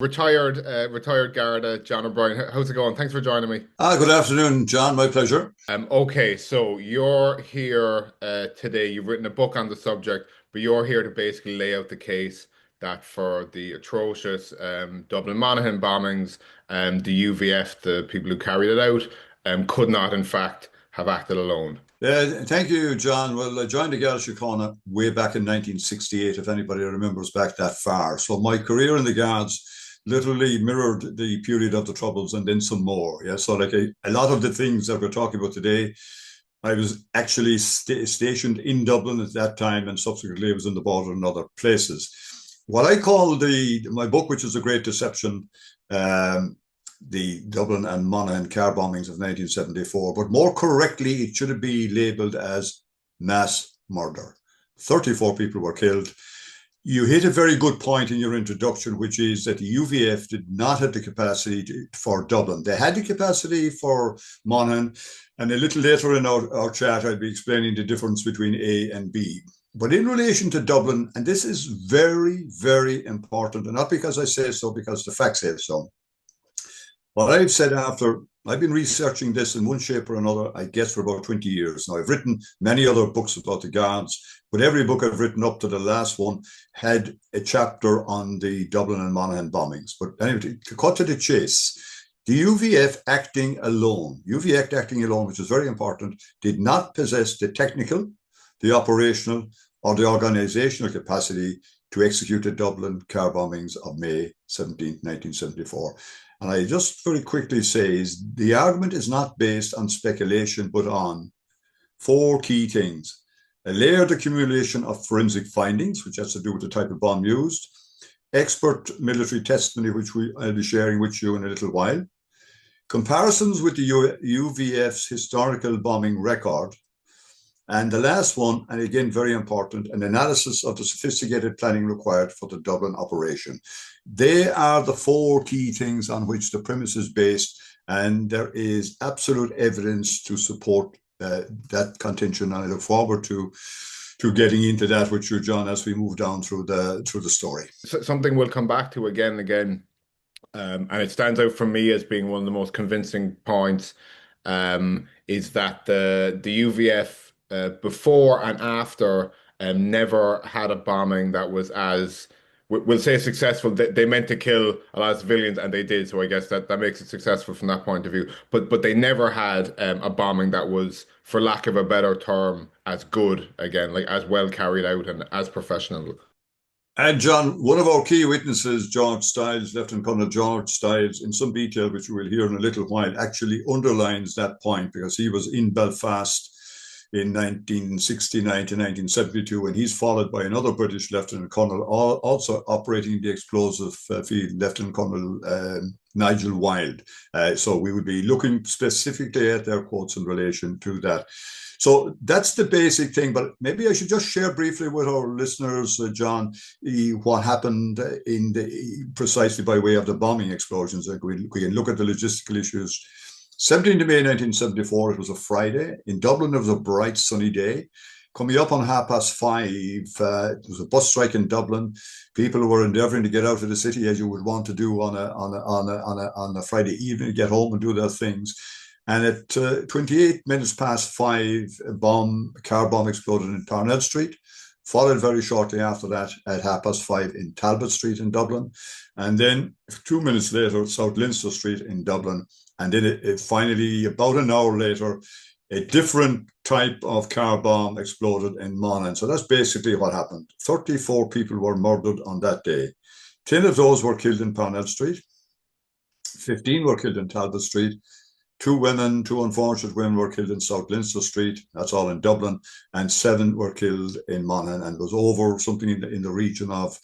Retired Garda, John O'Brien. How's it going? Thanks for joining me. Good afternoon, John. My pleasure. Okay, so you're here today. You've written a book on the subject, but you're here to basically lay out the case that for the atrocious Dublin Monaghan bombings, the UVF, the people who carried it out, could not, in fact, have acted alone. Thank you, John. Well, I joined the Garda Síochána way back in 1968, if anybody remembers back that far. So my career in the Guards literally mirrored the period of the Troubles and then some more. Yeah, so like a lot of the things that we're talking about today, I was actually stationed in Dublin at that time, and subsequently I was in the border in other places. What I call my book, which is A Great Deception, the Dublin and Monaghan car bombings of 1974, but more correctly, it should be labelled as mass murder. 34 people were killed. You hit a very good point in your introduction, which is that the UVF did not have the capacity for Dublin. They had the capacity for Monaghan, and a little later in our chat, I'll be explaining the difference between A and B. But in relation to Dublin, and this is very, very important, and not because I say so, because the facts say so. What I've said after, I've been researching this in one shape or another, I guess, for about 20 years. Now, I've written many other books about the Guards, but every book I've written up to the last one had a chapter on the Dublin and Monaghan bombings. But anyway, to cut to the chase, the UVF acting alone, which is very important, did not possess the technical, the operational, or the organisational capacity to execute the Dublin car bombings of May 17, 1974. And I just very quickly say the argument is not based on speculation, but on four key things. A layered accumulation of forensic findings, which has to do with the type of bomb used, expert military testimony, which I'll be sharing with you in a little while, comparisons with the UVF's historical bombing record, and the last one, and again, very important, an analysis of the sophisticated planning required for the Dublin operation. They are the four key things on which the premise is based, and there is absolute evidence to support that contention. And I look forward to getting into that with you, John, as we move down through the story. Something we'll come back to again and again, and it stands out for me as being one of the most convincing points, is that the UVF before and after never had a bombing that was as, we'll say, successful. They meant to kill a lot of civilians, and they did. So I guess that makes it successful from that point of view. But they never had a bombing that was, for lack of a better term, as good, again, like as well carried out and as professional. And John, one of our key witnesses, George Stiles, Lieutenant Colonel George Stiles, in some detail, which we will hear in a little while, actually underlines that point, because he was in Belfast in 1969 to 1972, and he's followed by another British Lieutenant Colonel, also operating the explosive field, Lieutenant Colonel Nigel Wilde. So we would be looking specifically at their quotes in relation to that. So that's the basic thing, but maybe I should just share briefly with our listeners, John, what happened precisely by way of the bombing explosions. Like we can look at the logistical issues. 17th of May 1974, it was a Friday. In Dublin, it was a bright, sunny day. Coming up on 5:30, there was a bus strike in Dublin. People were endeavouring to get out of the city, as you would want to do on a Friday evening, get home and do their things. And at 28 minutes past 5, a car bomb exploded in Parnell Street, followed very shortly after that at 5:30 in Talbot Street in Dublin. And then 2 minutes later, South Leinster Street in Dublin. And then it finally, about an hour later, a different type of car bomb exploded in Monaghan. So that's basically what happened. 34 people were murdered on that day. 10 of those were killed in Parnell Street. 15 were killed in Talbot Street. 2 unfortunate women were killed in South Leinster Street. That's all in Dublin. And 7 were killed in Monaghan, and it was over something in the region of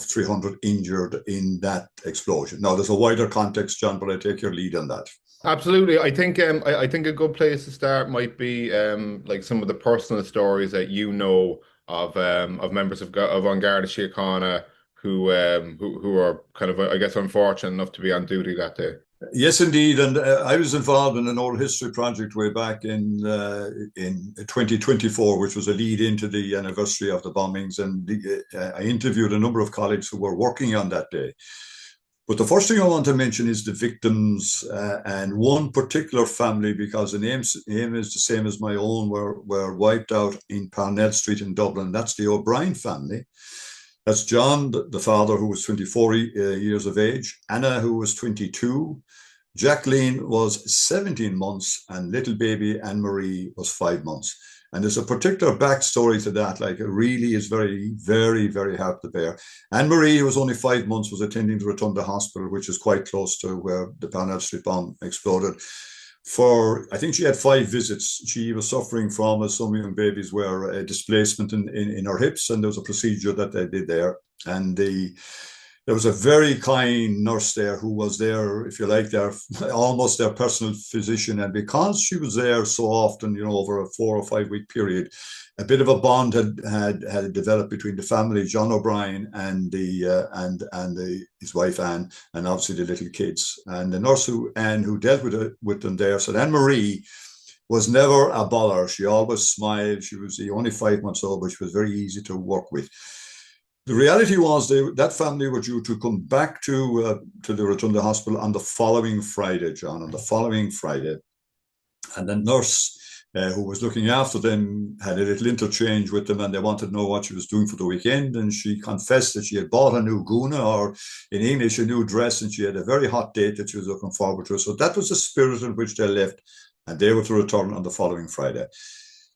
300 injured in that explosion. Now, there's a wider context, John, but I take your lead on that. Absolutely. I think I think a good place to start might be like some of the personal stories that you know of members of Garda Síochána who are kind of, I guess, unfortunate enough to be on duty that day. Yes, indeed. And I was involved in an oral history project way back in 2024, which was a lead into the anniversary of the bombings. And I interviewed a number of colleagues who were working on that day. But the first thing I want to mention is the victims and one particular family, because the name is the same as my own, were wiped out in Parnell Street in Dublin. That's the O'Brien family. That's John, the father, who was 24 years of age, Anna, who was 22, Jacqueline was 17 months, and little baby Anne-Marie was 5 months. And there's a particular backstory to that, like it really is very, very, very hard to bear. Anne-Marie, who was only 5 months, was attending the Rotunda Hospital, which is quite close to where the Parnell Street bomb exploded. I think she had 5 visits. She was suffering from, as some young babies were, a displacement in her hips, and there was a procedure that they did there. And there was a very kind nurse there who was there, if you like, almost their personal physician. And because she was there so often, over a 4 or 5 week period, a bit of a bond had developed between the family, John O'Brien and his wife Anne, and obviously the little kids. And the nurse Anne, who dealt with them there, said Anne-Marie was never a bother. She always smiled. She was only 5 months old, but she was very easy to work with. The reality was that family were due to come back to the Rotunda Hospital on the following Friday, John, on the following Friday. And the nurse who was looking after them had a little interchange with them, and they wanted to know what she was doing for the weekend. And she confessed that she had bought a new guna, or in English, a new dress, and she had a very hot date that she was looking forward to. So that was the spirit in which they left, and they were to return on the following Friday.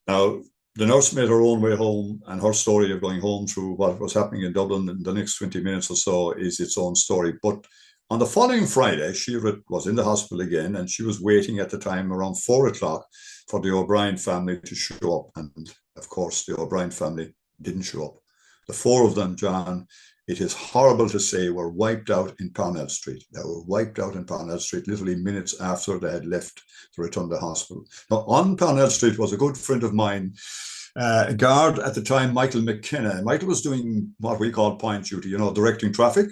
Now, the nurse made her own way home, and her story of going home through what was happening in Dublin in the next 20 minutes or so is its own story. But on the following Friday, she was in the hospital again, and she was waiting at the time around 4 o'clock for the O'Brien family to show up. And of course, the O'Brien family didn't show up. The 4 of them, John, it is horrible to say, were wiped out in Parnell Street. They were wiped out in Parnell Street literally minutes after they had left the Rotunda Hospital. Now, on Parnell Street was a good friend of mine, a guard at the time, Michael McKenna. Michael was doing what we call point duty, directing traffic.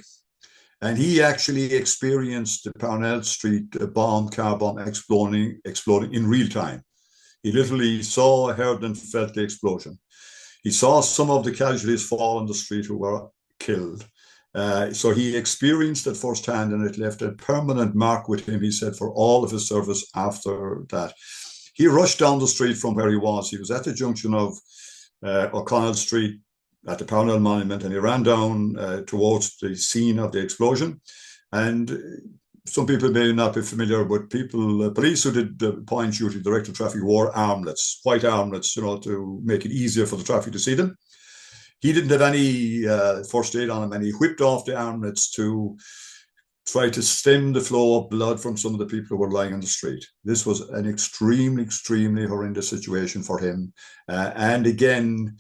And he actually experienced the Parnell Street car bomb exploding in real time. He literally saw, heard, and felt the explosion. He saw some of the casualties fall on the street who were killed. So he experienced it firsthand, and it left a permanent mark with him, he said, for all of his service after that. He rushed down the street from where he was. He was at the junction of O'Connell Street at the Parnell Monument, and he ran down towards the scene of the explosion. And some people may not be familiar, but police who did the point duty, directed traffic, wore armlets, white armlets, to make it easier for the traffic to see them. He didn't have any first aid on him, and he whipped off the armlets to try to stem the flow of blood from some of the people who were lying on the street. This was an extremely, extremely horrendous situation for him. And again,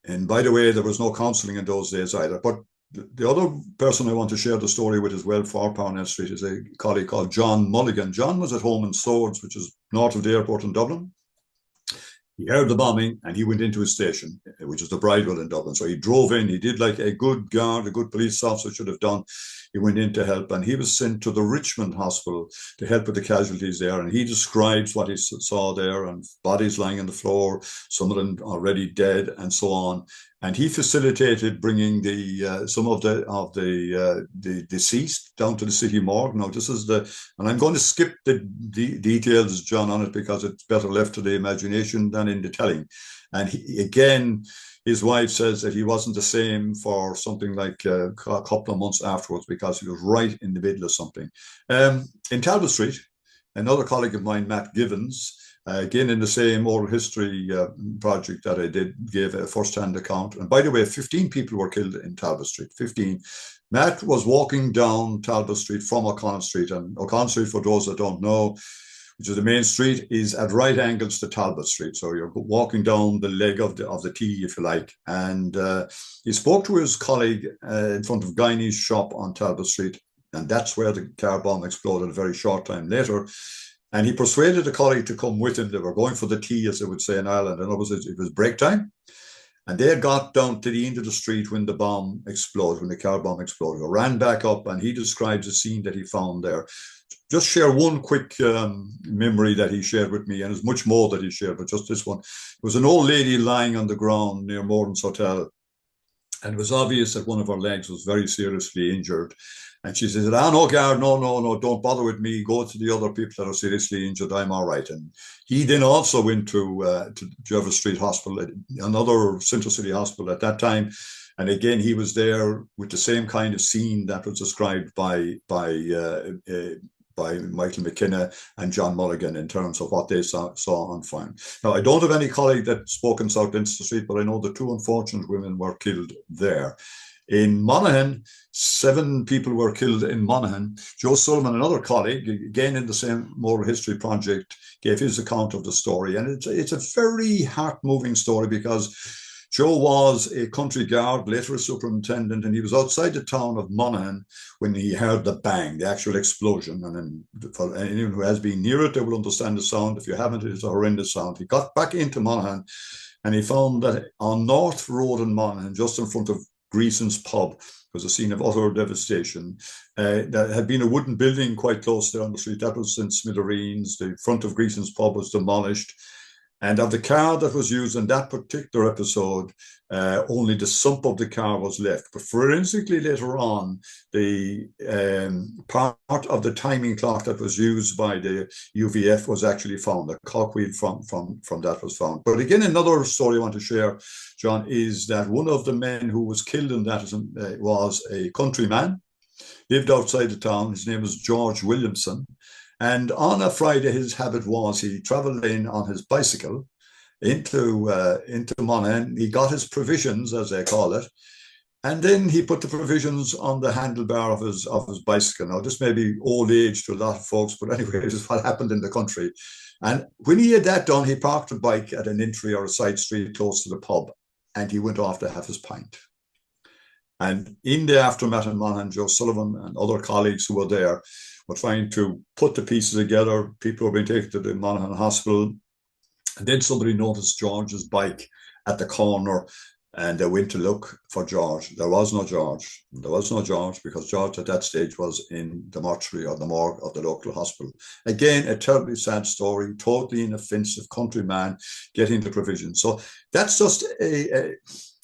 and by the way, there was no counselling in those days either. But the other person I want to share the story with as well for Parnell Street is a colleague called John Mulligan. John was at home in Swords, which is north of the airport in Dublin. He heard the bombing, and he went into his station, which is the Bridewell in Dublin. So he drove in. He did like a good guard, a good police officer should have done. He went in to help, and he was sent to the Richmond Hospital to help with the casualties there. And he describes what he saw there, and bodies lying on the floor, some of them already dead, and so on. And he facilitated bringing some of the deceased down to the city morgue. Now, and I'm going to skip the details, John, on it, because it's better left to the imagination than in the telling. And his wife says that he wasn't the same for something like a couple of months afterwards, because he was right in the middle of something. In Talbot Street, another colleague of mine, Matt Givens, again in the same oral history project that I did, gave a first-hand account. And by the way, 15 people were killed in Talbot Street, 15. Matt was walking down Talbot Street from O'Connell Street. And O'Connell Street, for those that don't know, which is the main street, is at right angles to Talbot Street. So you're walking down the leg of the T, if you like. And he spoke to his colleague in front of Guiney's shop on Talbot Street. And that's where the car bomb exploded a very short time later. And he persuaded a colleague to come with him. They were going for the tea, as they would say in Ireland. And it was break time. And they got down to the end of the street when the bomb exploded, when the car bomb exploded. They ran back up, and he describes the scene that he found there. Just share one quick memory that he shared with me, and there's much more that he shared, but just this one. There was an old lady lying on the ground near Morden's Hotel, and it was obvious that one of her legs was very seriously injured. And she says, "Ah, no, Gard, no, no, no, don't bother with me. Go to the other people that are seriously injured. I'm all right." And he then also went to Jervis Street Hospital, another Central City hospital at that time. And again, he was there with the same kind of scene that was described by Michael McKenna and John Mulligan in terms of what they saw on fire. Now, I don't have any colleague that spoke in South Leinster Street, but I know the two unfortunate women were killed there. In Monaghan, 7 people were killed in Monaghan. Joe Sullivan, another colleague, again in the same Moral History Project, gave his account of the story. And it's a very heart-moving story because Joe was a country guard, later a superintendent, and he was outside the town of Monaghan when he heard the bang, the actual explosion. And then for anyone who has been near it, they will understand the sound. If you haven't, it's a horrendous sound. He got back into Monaghan and he found that on North Road in Monaghan, just in front of Greason's pub, was a scene of utter devastation. There had been a wooden building quite close there on the street. That was in smithereens. The front of Greason's pub was demolished. And of the car that was used in that particular episode, only the sump of the car was left. But forensically later on, the part of the timing clock that was used by the UVF was actually found. A cogwheel from that was found. But again, another story I want to share, John, is that one of the men who was killed in that was a countryman, lived outside the town. His name was George Williamson. And on a Friday, his habit was he travelled in on his bicycle into Monaghan. He got his provisions, as they call it, and then he put the provisions on the handlebar of his bicycle. Now, this may be old age to a lot of folks, but anyway, this is what happened in the country. And when he had that done, he parked a bike at an entry or a side street close to the pub, and he went off to have his pint. And in the aftermath in Monaghan, Joe Sullivan and other colleagues who were there were trying to put the pieces together. People were being taken to the Monaghan hospital. And then somebody noticed George's bike at the corner and they went to look for George. There was no George. There was no George because George at that stage was in the mortuary or the morgue of the local hospital. Again, a terribly sad story, totally inoffensive countryman getting the provision. So that's just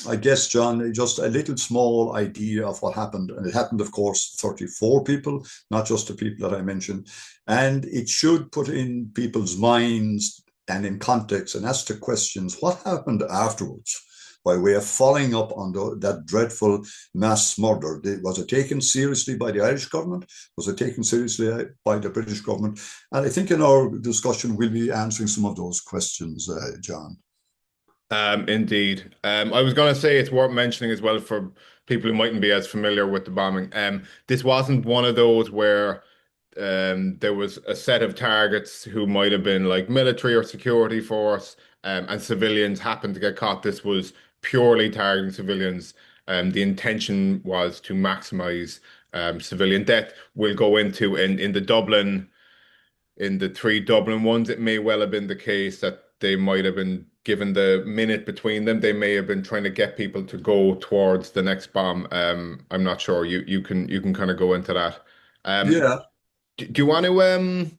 I guess, John, just a little small idea of what happened. And it happened, of course, 34 people, not just the people that I mentioned. And it should put in people's minds and in context and ask the questions, what happened afterwards by way of following up on that dreadful mass murder? Was it taken seriously by the Irish government? Was it taken seriously by the British government? And I think in our discussion, we'll be answering some of those questions, John. Indeed. I was going to say it's worth mentioning as well for people who mightn't be as familiar with the bombing. This wasn't one of those where there was a set of targets who might have been like military or security force, and civilians happened to get caught. This was purely targeting civilians. The intention was to maximize civilian death. We'll go into in the Dublin, in the 3 Dublin ones, it may well have been the case that they might have been given the minute between them. They may have been trying to get people to go towards the next bomb. I'm not sure. You can kind of go into that. Yeah. Do you want to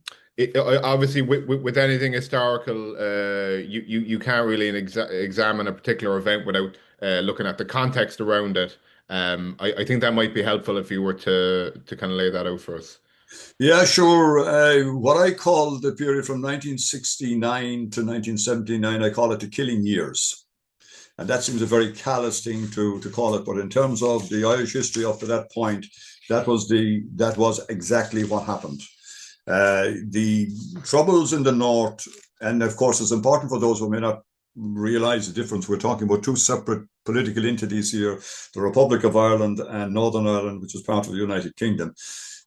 obviously with anything historical, you can't really examine a particular event without looking at the context around it. I think that might be helpful if you were to kind of lay that out for us. Yeah, sure. What I call the period from 1969 to 1979, I call it the killing years. And that seems a very callous thing to call it. But in terms of the Irish history up to that point, that was exactly what happened. The troubles in the north, and of course, it's important for those who may not realize the difference. We're talking about 2 separate political entities here, the Republic of Ireland and Northern Ireland, which is part of the United Kingdom.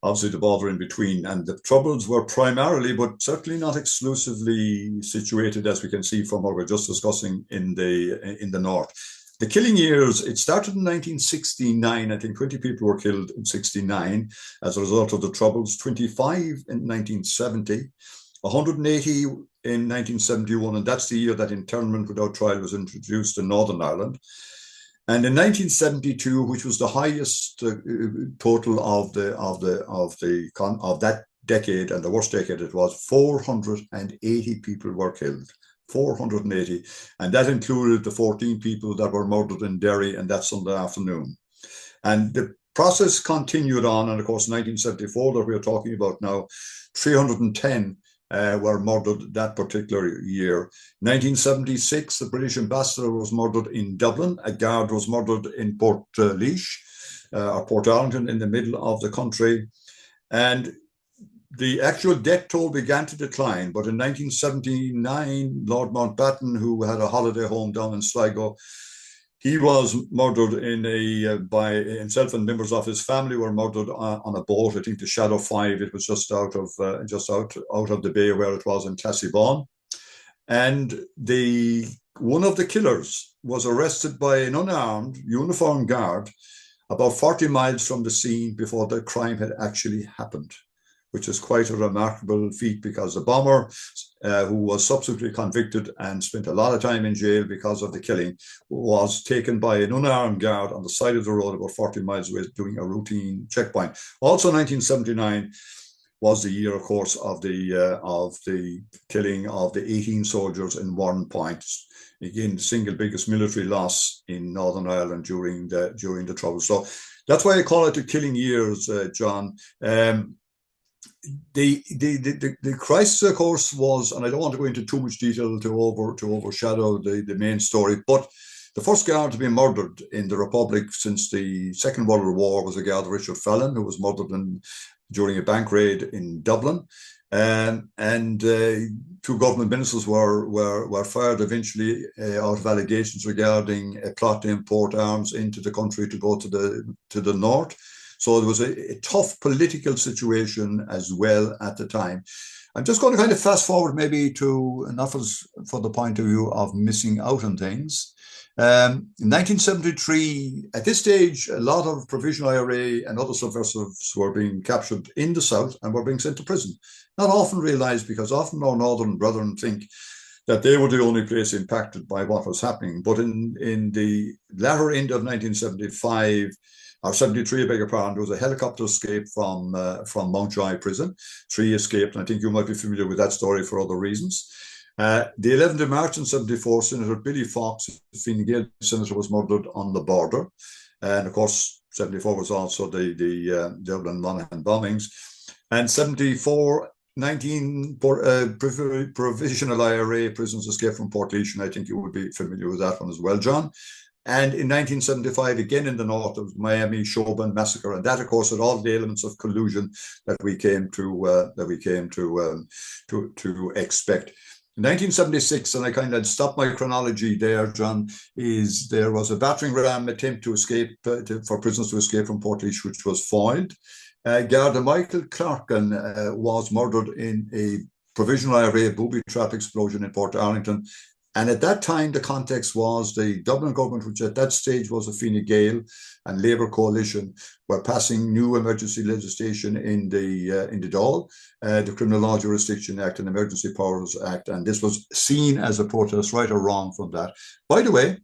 Obviously, the border in between. And the troubles were primarily, but certainly not exclusively situated, as we can see from what we're just discussing in the north. The killing years, it started in 1969. I think 20 people were killed in 69 as a result of the troubles, 25 in 1970, 180 in 1971, and that's the year that internment without trial was introduced in Northern Ireland. And in 1972, which was the highest total of that decade, and the worst decade it was, 480 people were killed. 480, and that included the 14 people that were murdered in Derry and that Sunday afternoon. And the process continued on, and of course, 1974 that we're talking about now, 310 were murdered that particular year. 1976, the British ambassador was murdered in Dublin. A guard was murdered in Port or Port Arlington in the middle of the country. And the actual death toll began to decline, but in 1979, Lord Mountbatten, who had a holiday home down in Sligo, he was murdered by himself, and members of his family were murdered on a boat. I think the Shadow 5. It was just out of the bay where it was in Classiebawn, and one of the killers was arrested by an unarmed uniformed guard about 40 miles from the scene before the crime had actually happened, which is quite a remarkable feat, because the bomber, who was subsequently convicted and spent a lot of time in jail because of the killing, was taken by an unarmed guard on the side of the road about 40 miles away doing a routine checkpoint. Also 1979 was the year, of course, of the killing of the 18 soldiers in Warren Point. Again, the single biggest military loss in Northern Ireland during the Troubles. So that's why I call it the killing years, John. The crisis, of course, was, and I don't want to go into too much detail to overshadow the main story, but the first guard to be murdered in the Republic since the Second World War was a guard, Richard Fallon, who was murdered during a bank raid in Dublin. And two government ministers were fired eventually out of allegations regarding a plot to import arms into the country to go to the north. So there was a tough political situation as well at the time. I'm just going to kind of fast forward maybe to enough for the point of view of missing out on things. In 1973, at this stage, a lot of provisional IRA and other subversives were being captured in the south and were being sent to prison. Not often realized, because often our northern brethren think that they were the only place impacted by what was happening. But in the latter end of 1975, or 73, I beg your pardon, there was a helicopter escape from Mountjoy prison. 3 escaped, and I think you might be familiar with that story for other reasons. The 11th of March in 74, Senator Billy Fox, Fine Gael senator, was murdered on the border. And of course, 74 was also the Dublin Monaghan bombings. And 74, 19 provisional IRA prisoners escaped from Portlaoise, and I think you would be familiar with that one as well, John. And in 1975, again in the north, there was the Miami Chauvin massacre, and that, of course, had all the elements of collusion that we came to expect. In 1976, and I kind of stopped my chronology there, John, is there was a battering ram attempt to escape for prisoners to escape from Portlaoise, which was foiled. Garda Michael Clarkin was murdered in a provisional IRA booby trap explosion in Port Arlington. And at that time, the context was the Dublin government, which at that stage was a Fine Gael and Labour coalition, were passing new emergency legislation in the Dáil, the Criminal Law Jurisdiction Act and Emergency Powers Act. And this was seen as a protest, right or wrong, from that. By the way,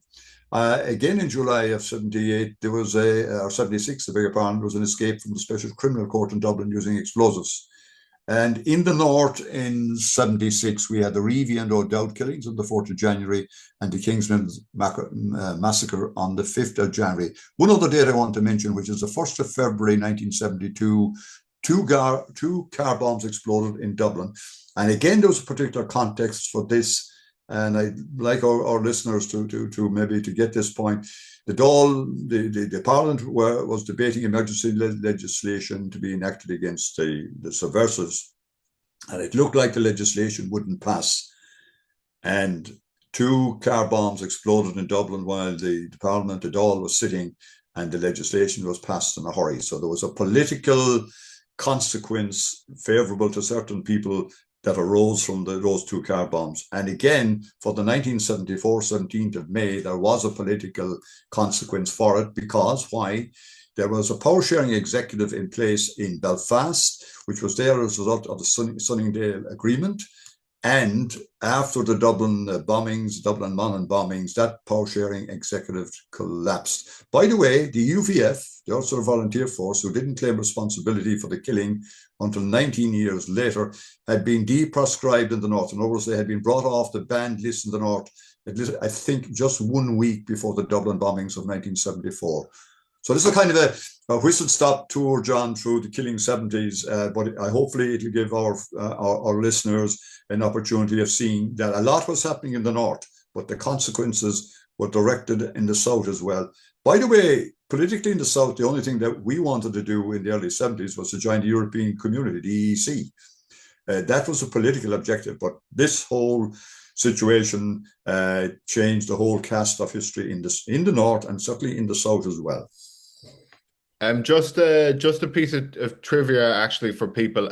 again in July of 78, there was or 76, I beg your pardon, there was an escape from the Special Criminal Court in Dublin using explosives. And in the north in 76, we had the Reevy and O'Dowd killings on the 4th of January and the Kingsland massacre on the 5th of January. One other date I want to mention, which is the 1st of February 1972, two car bombs exploded in Dublin. And again, there was a particular context for this. And I'd like our listeners to maybe to get this point. The Dáil, the Parliament was debating emergency legislation to be enacted against the subversives, and it looked like the legislation wouldn't pass. And 2 car bombs exploded in Dublin while the Parliament, the Dáil, was sitting, and the legislation was passed in a hurry. So there was a political consequence favourable to certain people that arose from those 2 car bombs. And again, for the 1974 17th of May, there was a political consequence for it, because why? There was a power-sharing executive in place in Belfast, which was there as a result of the Sunningdale Agreement. And after the Dublin bombings, Dublin Monaghan bombings, that power-sharing executive collapsed. By the way, the UVF, the Ulster Volunteer Force, who didn't claim responsibility for the killing until 19 years later, had been deproscribed in the north. In other words, they had been brought off the banned list in the north, I think just 1 week before the Dublin bombings of 1974. So this is a kind of a whistle-stop tour, John, through the killing 70s, but hopefully it will give our listeners an opportunity of seeing that a lot was happening in the north, but the consequences were directed in the south as well. By the way, politically in the south, the only thing that we wanted to do in the early 70s was to join the European Community, the EEC. That was a political objective, but this whole situation changed the whole cast of history in the north and certainly in the south as well. Just a piece of trivia actually for people.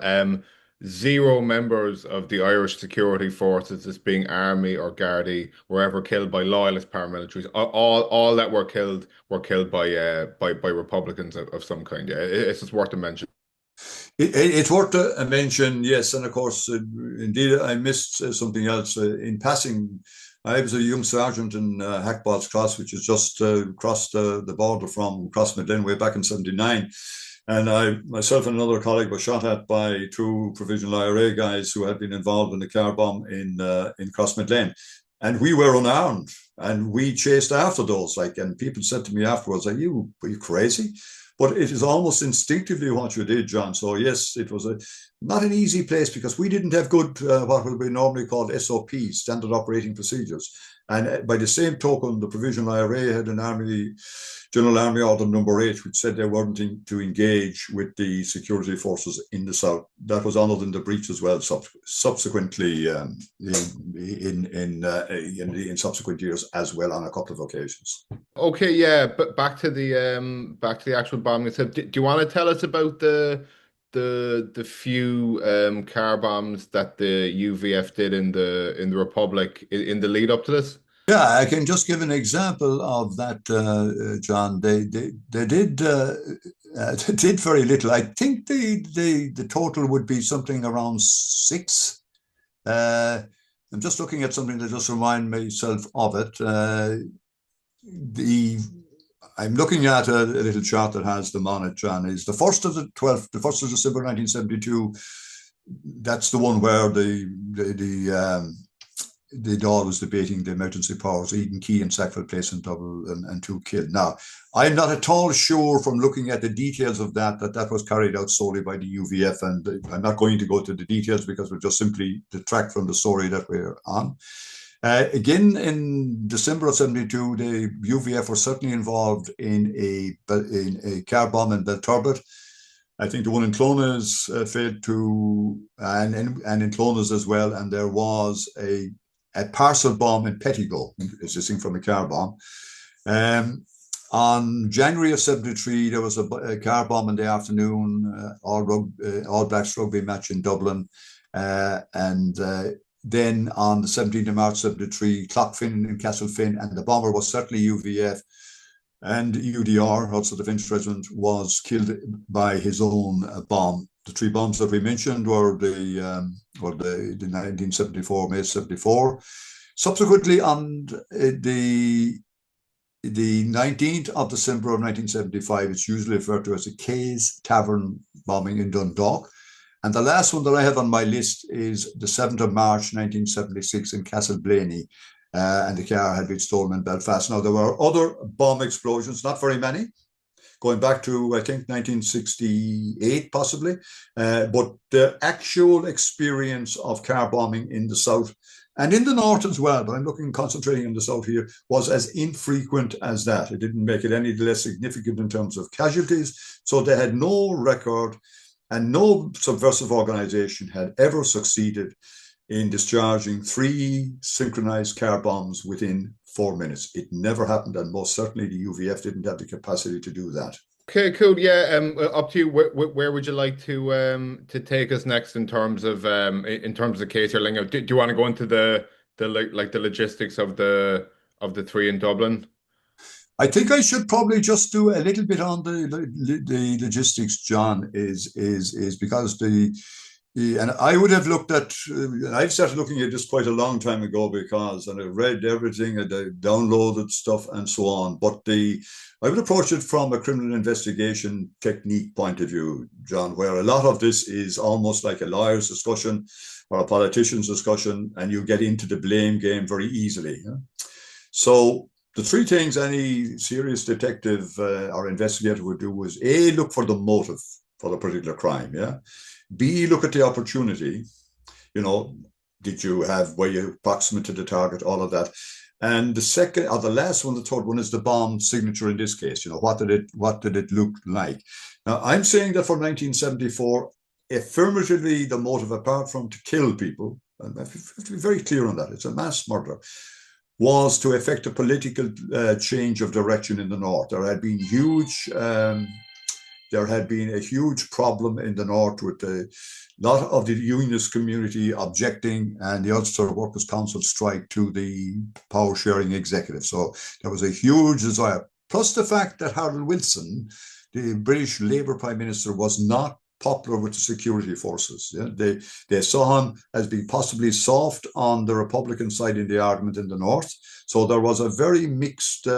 Zero members of the Irish security forces, as being Army or Garda, were ever killed by loyalist paramilitaries. All that were killed by Republicans of some kind. Yeah, it's just worth a mention. It's worth a mention, yes, and of course, indeed, I missed something else in passing. I was a young sergeant in Hackballs Cross, which is just across the border from Crossmaglen way back in '79. And myself and another colleague were shot at by two provisional IRA guys who had been involved in the car bomb in Crossmaglen. And we were unarmed and we chased after those. And people said to me afterwards, are you crazy? But it is almost instinctively what you did, John. So yes, it was not an easy place because we didn't have good, what would be normally called SOPs, standard operating procedures. And by the same token, the Provisional IRA had an General Army Order number 8, which said they weren't to engage with the security forces in the south. That was honoured in the breach as well, subsequently in subsequent years as well on a couple of occasions. Okay, yeah, but back to the actual bombing. So, do you want to tell us about the few car bombs that the UVF did in the Republic in the lead up to this? Yeah, I can just give an example of that, John. They did very little. I think the total would be something around 6. I'm just looking at something to just remind myself of it. I'm looking at a little chart that has them on it, John. Is the 1st of the 12th, the 1st of December 1972. That's the one where the Dáil was debating the emergency powers, Eden Key and Sackville Place and Double and 2 killed. Now, I'm not at all sure from looking at the details of that was carried out solely by the UVF, and I'm not going to go to the details because we'll just simply detract from the story that we're on. Again, in December of '72, the UVF were certainly involved in a car bomb in Belturbet. I think the one in Clones failed to, and in Clones as well. And there was a parcel bomb in Pettigo, existing from a car bomb. On January of '73, there was a car bomb in the afternoon, All Blacks rugby match in Dublin, then on the 17th of March '73, Clockfin in Castlefin, and the bomber was certainly UVF, and UDR, also the Defence Regiment, was killed by his own bomb. The 3 bombs that we mentioned were the 1974, May '74. Subsequently, on the 19th of December of 1975, it's usually referred to as the Kay's Tavern bombing in Dundalk. And the last one that I have on my list is the 7th of March 1976 in Castleblaney, and the car had been stolen in Belfast. Now, there were other bomb explosions, not very many, going back to, I think, 1968 possibly. But the actual experience of car bombing in the south and in the north as well, but I'm concentrating on the south here, was as infrequent as that. It didn't make it any less significant in terms of casualties. So they had no record, and no subversive organization had ever succeeded in discharging 3 synchronized car bombs within 4 minutes. It never happened, and most certainly the UVF didn't have the capacity to do that. Okay, cool. Yeah, up to you. Where would you like to take us next in terms of case here, Lingo? Do you want to go into the logistics of the 3 in Dublin? I think I should probably just do a little bit on the logistics, John, is because and I would have looked at, I've started looking at this quite a long time ago and I've read everything and I downloaded stuff and so on. But I would approach it from a criminal investigation technique point of view, John, where a lot of this is almost like a lawyer's discussion or a politician's discussion, and you get into the blame game very easily. So the three things any serious detective or investigator would do is A, look for the motive for the particular crime, yeah. B, look at the opportunity. You know, were you proximate to the target, all of that. And the second, or the last one, the third one is the bomb signature in this case. You know, what did it look like? Now, I'm saying that for 1974, affirmatively, the motive, apart from to kill people, and I have to be very clear on that, it's a mass murder, was to effect a political change of direction in the north. There had been a huge problem in the north with a lot of the unionist community objecting and the Ulster Workers' Council strike to the power sharing executive. So there was a huge desire. Plus the fact that Harold Wilson, the British Labour Prime Minister, was not popular with the security forces. Yeah? They saw him as being possibly soft on the Republican side in the argument in the north. So there was a very mixed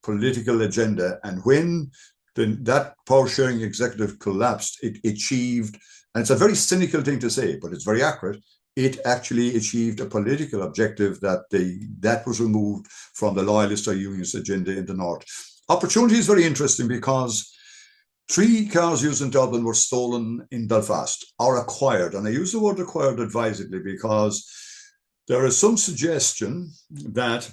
political agenda. And when that power sharing executive collapsed, it achieved, and it's a very cynical thing to say, but it's very accurate, it actually achieved a political objective that was removed from the loyalist or unionist agenda in the north. Opportunity is very interesting because 3 cars used in Dublin were stolen in Belfast or acquired. And I use the word acquired advisedly because there is some suggestion that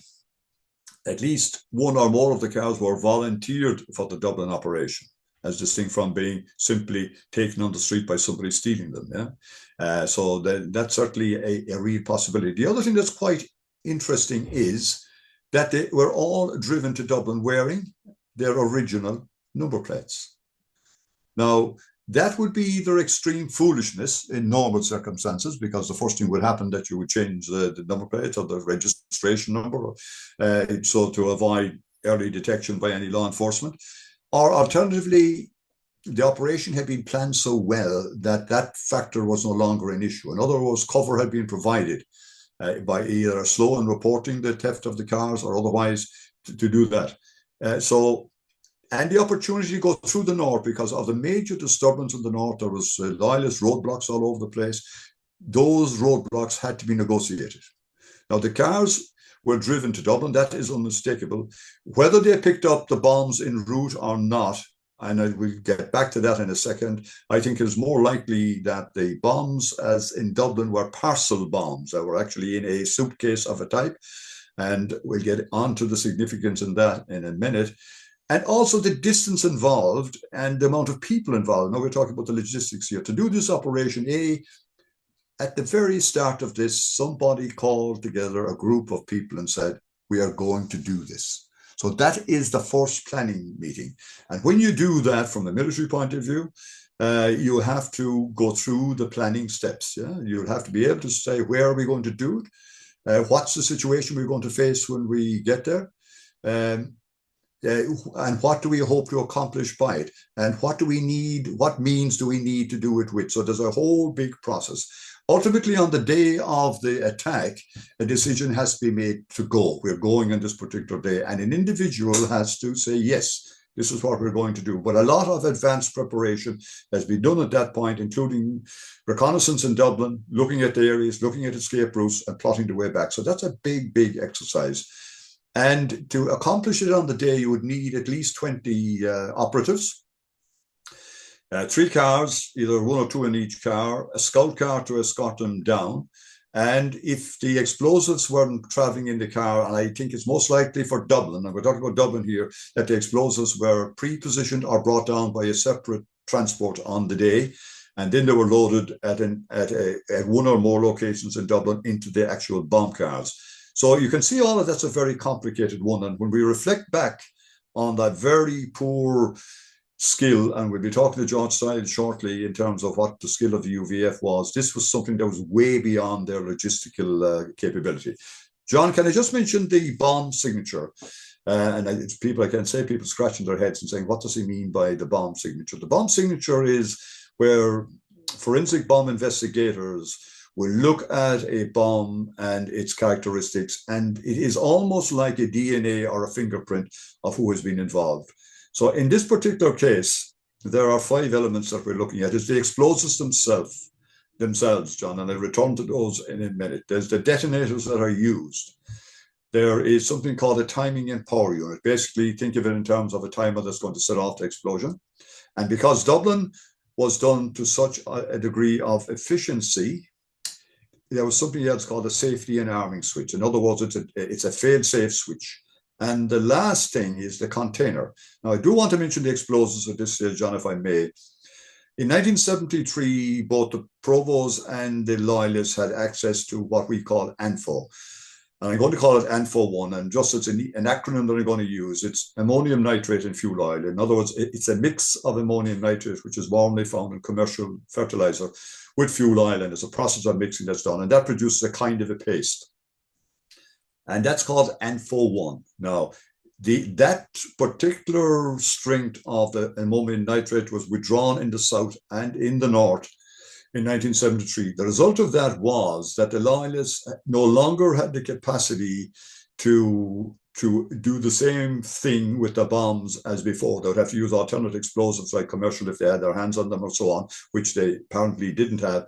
at least one or more of the cars were volunteered for the Dublin operation, as distinct from being simply taken on the street by somebody stealing them. Yeah, so that's certainly a real possibility. The other thing that's quite interesting is that they were all driven to Dublin wearing their original number plates. Now, that would be either extreme foolishness in normal circumstances, because the first thing would happen that you would change the number plate or the registration number, so to avoid early detection by any law enforcement. Or alternatively, the operation had been planned so well that that factor was no longer an issue. In other words, cover had been provided by either slow in reporting the theft of the cars or otherwise to do that. And the opportunity to go through the north, because of the major disturbance in the north, there was loyalist roadblocks all over the place. Those roadblocks had to be negotiated. Now, the cars were driven to Dublin. That is unmistakable. Whether they picked up the bombs en route or not, and I will get back to that in a second, I think it is more likely that the bombs, as in Dublin, were parcel bombs that were actually in a suitcase of a type. And we'll get onto the significance in that in a minute. And also the distance involved and the amount of people involved. Now we're talking about the logistics here. To do this operation, at the very start of this, somebody called together a group of people and said, we are going to do this. So that is the first planning meeting. And when you do that from a military point of view, you have to go through the planning steps. Yeah? You'll have to be able to say, where are we going to do it? What's the situation we're going to face when we get there? And what do we hope to accomplish by it? And what do we need? What means do we need to do it with? So there's a whole big process. Ultimately, on the day of the attack, a decision has to be made to go. We're going on this particular day. And an individual has to say, yes, this is what we're going to do. But a lot of advanced preparation has been done at that point, including reconnaissance in Dublin, looking at the areas, looking at escape routes, and plotting the way back. So that's a big, big exercise. And to accomplish it on the day, you would need at least 20 operatives, 3 cars, either 1 or 2 in each car, a scout car to escort them down. And if the explosives weren't traveling in the car, and I think it's most likely for Dublin, and we're talking about Dublin here, that the explosives were pre-positioned or brought down by a separate transport on the day. And then they were loaded at 1 or more locations in Dublin into the actual bomb cars. So you can see all of that's a very complicated one. And when we reflect back on that very poor skill, and we'll be talking to George Stiles shortly in terms of what the skill of the UVF was, this was something that was way beyond their logistical capability. John, can I just mention the bomb signature? And it's people, I can say people scratching their heads and saying, what does he mean by the bomb signature? The bomb signature is where forensic bomb investigators will look at a bomb and its characteristics, and it is almost like a DNA or a fingerprint of who has been involved. So in this particular case, there are 5 elements that we're looking at. It's the explosives themselves, John, and I'll return to those in a minute. There's the detonators that are used. there is something called a timing and power unit. Basically, think of it in terms of a timer that's going to set off the explosion. And because Dublin was done to such a degree of efficiency, there was something else called a safety and arming switch. In other words, it's a fail-safe switch. And the last thing is the container. Now, I do want to mention the explosives at this stage, John, if I may. In 1973, both the Provos and the Loyalists had access to what we call ANFO. And I'm going to call it ANFO1, and just as an acronym that I'm going to use, it's ammonium nitrate and fuel oil. In other words, it's a mix of ammonium nitrate, which is normally found in commercial fertilizer, with fuel oil, and it's a process of mixing that's done, and that produces a kind of a paste. And that's called ANFO1. Now, that particular strength of the ammonium nitrate was withdrawn in the south and in the north in 1973. The result of that was that the Loyalists no longer had the capacity to do the same thing with the bombs as before. They would have to use alternate explosives like commercial if they had their hands on them or so on, which they apparently didn't have.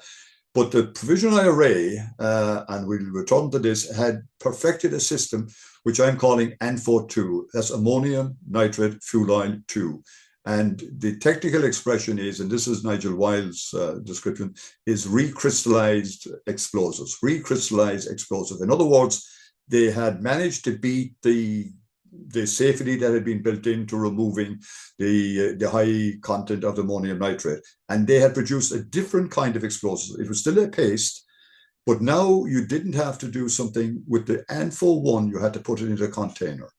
But the Provisional IRA, and we'll return to this, had perfected a system which I'm calling ANFO2. That's ammonium nitrate fuel oil 2. And the technical expression is, and this is Nigel Wilde's description, is recrystallized explosives. Recrystallized explosive. In other words, they had managed to beat the safety that had been built into removing the high content of the ammonium nitrate. And they had produced a different kind of explosive. It was still a paste, but now you didn't have to do something with the ANFO1. You had to put it into a container,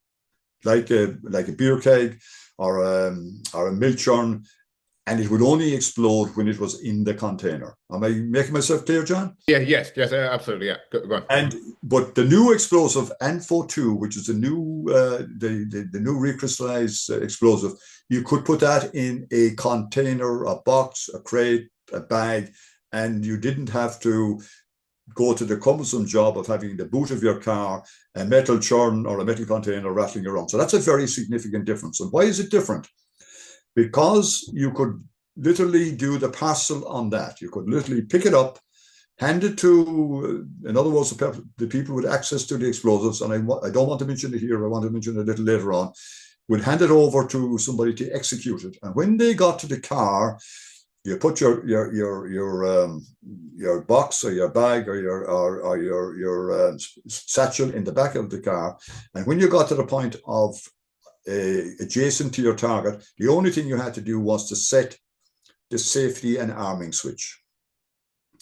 like a beer keg or a milk churn, and it would only explode when it was in the container. Am I making myself clear, John? Yeah, yes, absolutely, yeah. Go on. But the new explosive ANFO2, which is the new recrystallized explosive, you could put that in a container, a box, a crate, a bag, and you didn't have to go to the cumbersome job of having the boot of your car, a metal churn or a metal container rattling around. So that's a very significant difference. And why is it different? Because you could literally do the parcel on that. You could literally pick it up, hand it to, in other words, the people with access to the explosives, and I don't want to mention it here, I want to mention it a little later on, would hand it over to somebody to execute it. And when they got to the car, you put your box or your bag or your satchel in the back of the car, and when you got to the point of adjacent to your target, the only thing you had to do was to set the safety and arming switch.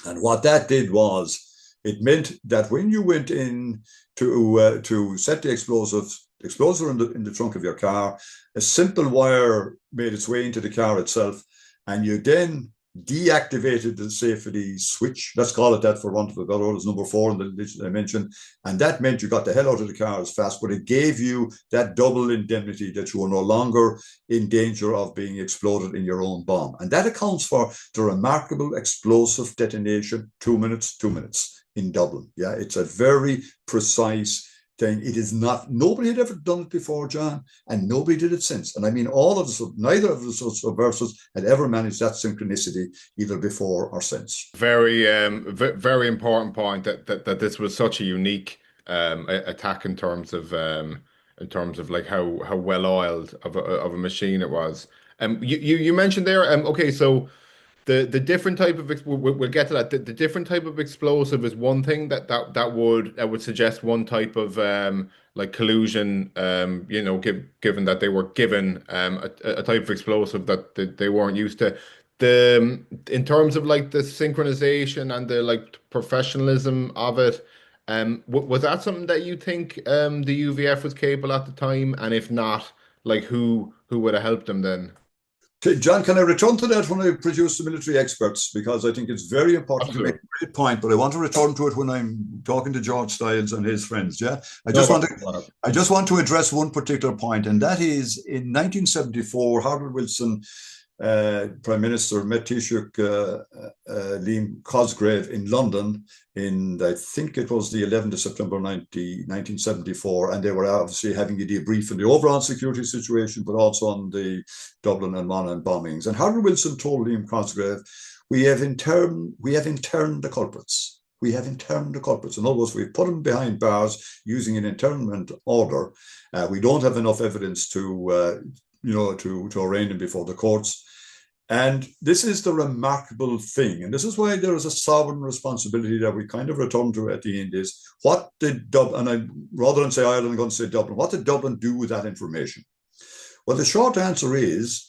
And what that did was, it meant that when you went in to set the explosive in the trunk of your car, a simple wire made its way into the car itself, and you then deactivated the safety switch. Let's call it that for want of a better word. It's number 4 in the list I mentioned. And that meant you got the hell out of the car as fast, but it gave you that double indemnity that you were no longer in danger of being exploded in your own bomb. And that accounts for the remarkable explosive detonation, 2 minutes in Dublin. Yeah, it's a very precise thing. It is not, nobody had ever done it before, John, and nobody did it since. And I mean, neither of the subversives had ever managed that synchronicity either before or since. Very, very important point that this was such a unique attack in terms of like how well oiled of a machine it was. You mentioned there. Okay, so. The different type of we'll get to that. The different type of explosive is one thing that would suggest one type of like collusion. Given that they were given a type of explosive that they weren't used to. In terms of like the synchronization and the like professionalism of it, was that something that you think the UVF was capable at the time? And if not, like who would have helped them then? John, can I return to that when I produce the military experts? Because I think it's very important to make a great point, but I want to return to it when I'm talking to George Stiles and his friends. Yeah, I just want to address one particular point, and that is in 1974, Harold Wilson, Prime Minister, met Taoiseach Liam Cosgrave in London in, I think it was the 11th of September 1974, and they were obviously having a debrief on the overall security situation, but also on the Dublin and Monaghan bombings. And Harold Wilson told Liam Cosgrave, we have in turn the culprits. We have interned the culprits. In other words, we've put them behind bars using an internment order. We don't have enough evidence to arraign them before the courts. And this is the remarkable thing. And this is why there is a sovereign responsibility that we kind of return to at the end is, what did Dublin, and rather than say Ireland, I'm going to say Dublin, what did Dublin do with that information? Well, the short answer is,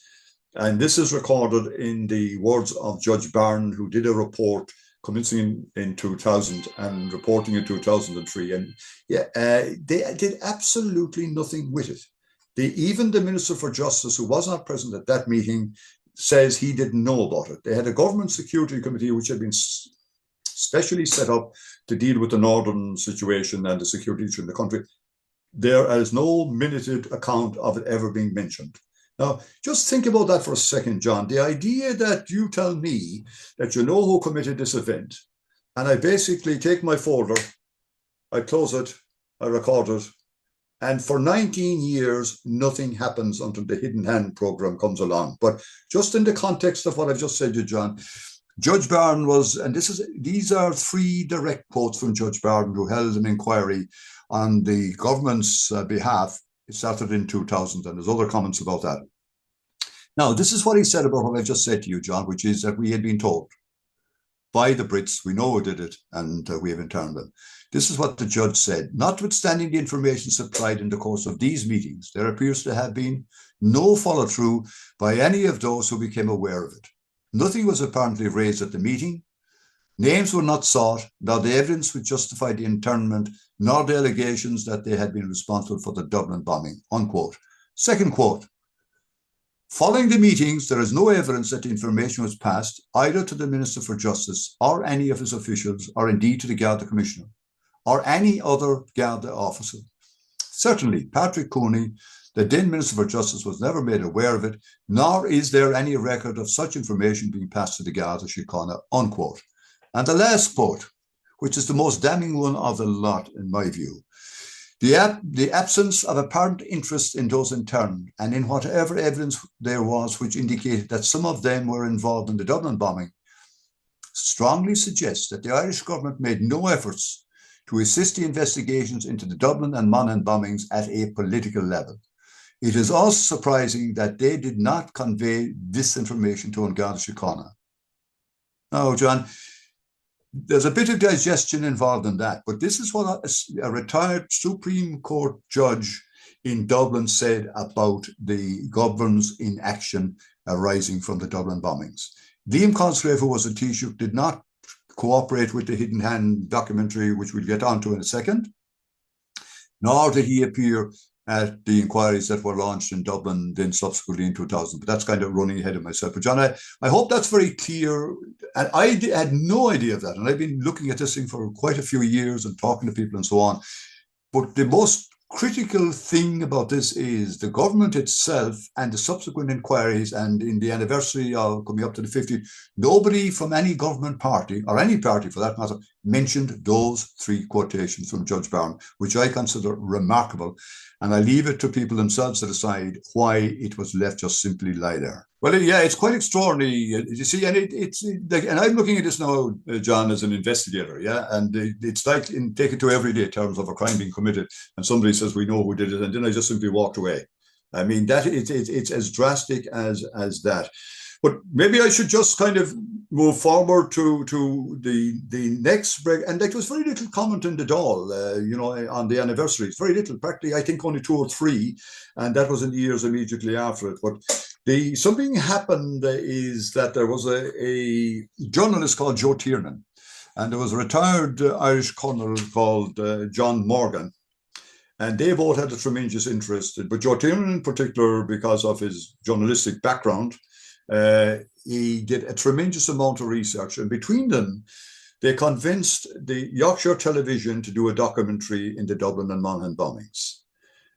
and this is recorded in the words of Judge Brien, who did a report commencing in 2000 and reporting in 2003. And they did absolutely nothing with it. Even the Minister for Justice, who was not present at that meeting, says he didn't know about it. They had a government security committee which had been specially set up to deal with the northern situation and the security issue in the country. There is no minuted account of it ever being mentioned. Now, just think about that for a second, John. The idea that you tell me that you know who committed this event, and I basically take my folder, I close it, I record it, and for 19 years, nothing happens until the Hidden Hand program comes along. But just in the context of what I've just said to you, John, Judge Brien was, and these are 3 direct quotes from Judge Brien, who held an inquiry on the government's behalf. It started in 2000, and there's other comments about that. Now, this is what he said about what I just said to you, John, which is that we had been told by the Brits, we know who did it, and we have interned them. This is what the judge said. Notwithstanding the information supplied in the course of these meetings, there appears to have been no follow-through by any of those who became aware of it. Nothing was apparently raised at the meeting. Names were not sought, nor the evidence would justify the internment, nor the allegations that they had been responsible for the Dublin bombing, unquote. Second quote, following the meetings, there is no evidence that the information was passed either to the Minister for Justice or any of his officials, or indeed to the Garda Commissioner or any other Garda officer. Certainly, Patrick Cooney, the then Minister for Justice, was never made aware of it, nor is there any record of such information being passed to the Garda Síochána, unquote. And the last quote, which is the most damning one of the lot, in my view, the absence of apparent interest in those interned and in whatever evidence there was which indicated that some of them were involved in the Dublin bombing strongly suggests that the Irish government made no efforts to assist the investigations into the Dublin and Monaghan bombings at a political level. It is also surprising that they did not convey this information to Garda Síochána. Now, John, there's a bit of digestion involved in that, but this is what a retired Supreme Court judge in Dublin said about the government's inaction arising from the Dublin bombings. Liam Cosgrave, who was a Taoiseach, did not cooperate with the Hidden Hand documentary, which we'll get onto in a second, nor did he appear at the inquiries that were launched in Dublin then subsequently in 2000. But that's kind of running ahead of myself. But John, I hope that's very clear. And I had no idea of that. And I've been looking at this thing for quite a few years and talking to people and so on. But the most critical thing about this is the government itself and the subsequent inquiries, and in the anniversary of coming up to the 50th, nobody from any government party, or any party for that matter, mentioned those 3 quotations from Judge Brien, which I consider remarkable. And I leave it to people themselves to decide why it was left just simply lie there. Well, yeah, it's quite extraordinary. You see, and and I'm looking at this now, John, as an investigator, yeah, and it's like take it to everyday terms of a crime being committed, and somebody says we know who did it, and then I just simply walked away. I mean, that it's as drastic as that. But maybe I should just kind of move forward to the next break. And there was very little comment in the Dáil, on the anniversaries. Very little, practically, I think only 2 or 3. And that was in the years immediately after it. But something happened is that there was a journalist called Joe Tiernan. And there was a retired Irish colonel called John Morgan. And they both had a tremendous interest. But Joe Tiernan in particular, because of his journalistic background, he did a tremendous amount of research, and between them, they convinced the Yorkshire Television to do a documentary in the Dublin and Monaghan bombings,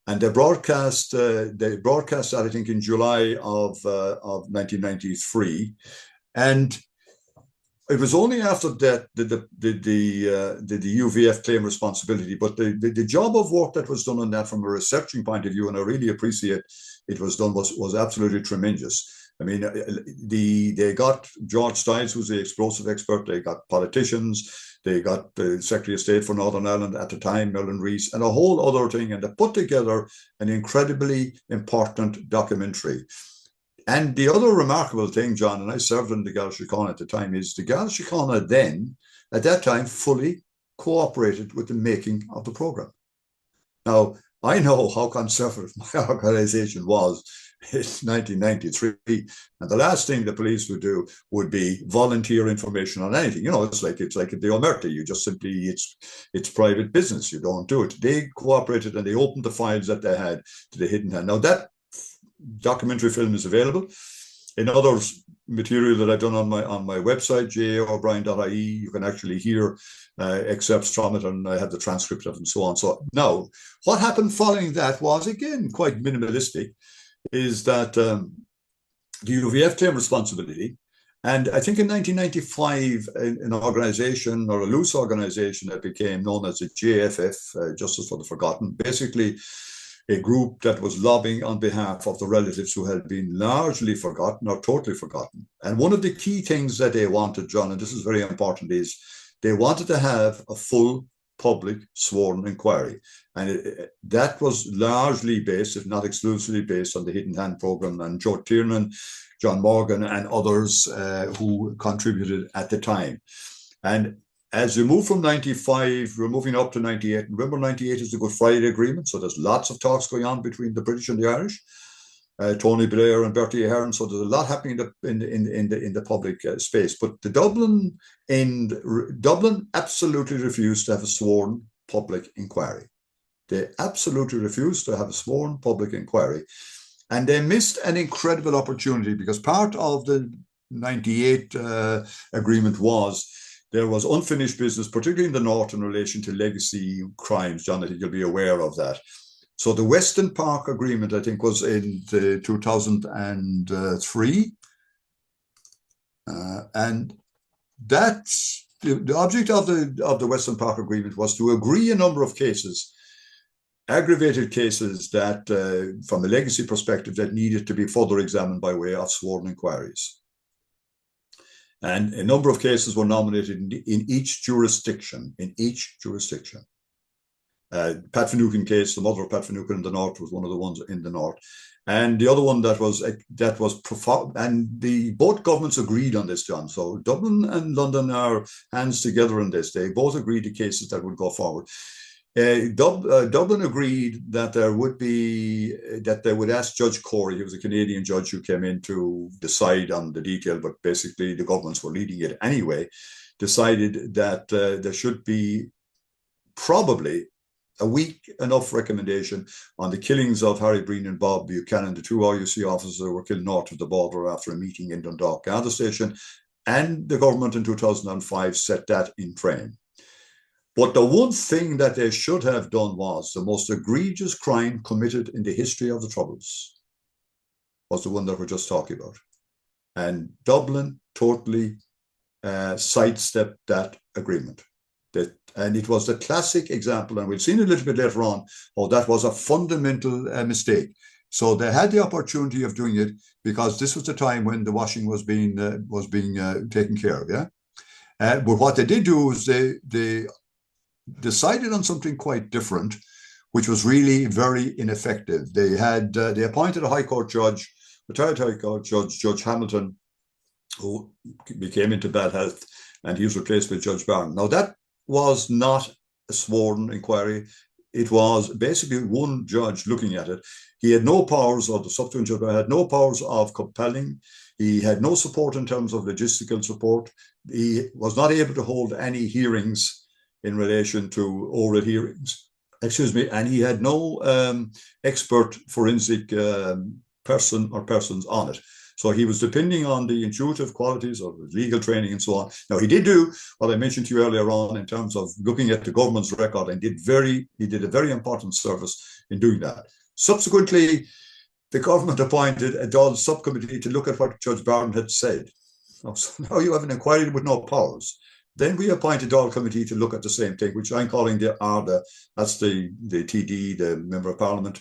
and they broadcast that I think in July of 1993, and it was only after that did the UVF claim responsibility. But the job of work that was done on that from a researching point of view, and I really appreciate it was done, was absolutely tremendous. I mean, they got George Stiles, who's the explosive expert. They got politicians. They got the Secretary of State for Northern Ireland at the time, Merlin Rees, and a whole other thing. And they put together an incredibly important documentary. And the other remarkable thing, John, and I served in the Garda Síochána at the time, is the Garda Síochána then, at that time, fully cooperated with the making of the program. Now, I know how conservative my organization was in 1993, and the last thing the police would do would be volunteer information on anything. You know, it's like the Omerta. You just simply, it's private business. You don't do it. They cooperated and they opened the files that they had to the hidden hand. Now, that documentary film is available. In other material that I've done on my website, jaobrien.ie, you can actually hear excerpts from it, and I have the transcript of it and so on. So now, what happened following that was, again, quite minimalistic, is that the UVF claimed responsibility. And I think in 1995, an organization, or a loose organization, that became known as the JFF, Justice for the Forgotten, basically a group that was lobbying on behalf of the relatives who had been largely forgotten or totally forgotten. And one of the key things that they wanted, John, and this is very important, is they wanted to have a full public sworn inquiry. And that was largely based, if not exclusively based, on the Hidden Hand program, and Joe Tiernan, John Morgan, and others who contributed at the time. And as we move from 95, we're moving up to 98. Remember, 98 is the Good Friday Agreement, so there's lots of talks going on between the British and the Irish. Tony Blair and Bertie Ahern, so there's a lot happening in the public space. But the Dublin absolutely refused to have a sworn public inquiry. They absolutely refused to have a sworn public inquiry. And they missed an incredible opportunity, because part of the 98 agreement was there was unfinished business, particularly in the North, in relation to legacy crimes. John, I think you'll be aware of that. So the Western Park Agreement, I think, was in 2003. And that's the object of the Western Park Agreement, was to agree a number of cases, aggravated cases that, from a legacy perspective, that needed to be further examined by way of sworn inquiries. And a number of cases were nominated in each jurisdiction, Pat Finucane case, the mother of Pat Finucane in the North, was one of the ones in the North. And the other one that was profound, and both governments agreed on this, John. So Dublin and London are hands together in this. They both agreed to cases that would go forward. Dublin agreed that they would ask Judge Corey, he was a Canadian judge who came in to decide on the detail, but basically the governments were leading it anyway, decided that there should be probably a weak enough recommendation on the killings of Harry Brien and Bob Buchanan, the two RUC officers who were killed north of the border after a meeting in Dundalk Garda Station, and the government in 2005 set that in train. But the one thing that they should have done was the most egregious crime committed in the history of the Troubles was the one that we're just talking about. And Dublin totally sidestepped that agreement. And it was the classic example, and we'll see it a little bit later on, how that was a fundamental mistake. So they had the opportunity of doing it, because this was the time when the washing was being taken care of, yeah? But what they did do is they decided on something quite different, which was really very ineffective. They appointed a High Court judge, retired High Court judge, Judge Hamilton, who became into bad health, and he was replaced with Judge Barron. Now, that was not a sworn inquiry. It was basically one judge looking at it. He had no powers, or the subsequent judge had no powers of compelling. He had no support in terms of logistical support. He was not able to hold any hearings in relation to oral hearings, and he had no expert forensic person or persons on it. So he was depending on the intuitive qualities of legal training and so on. Now, he did do what I mentioned to you earlier on in terms of looking at the government's record, and he did a very important service in doing that. Subsequently, the government appointed a Dáil subcommittee to look at what Judge Barron had said. So now you have an inquiry with no powers. Then we appointed a Dáil committee to look at the same thing, which I'm calling the Garda. That's the TD, the Member of Parliament,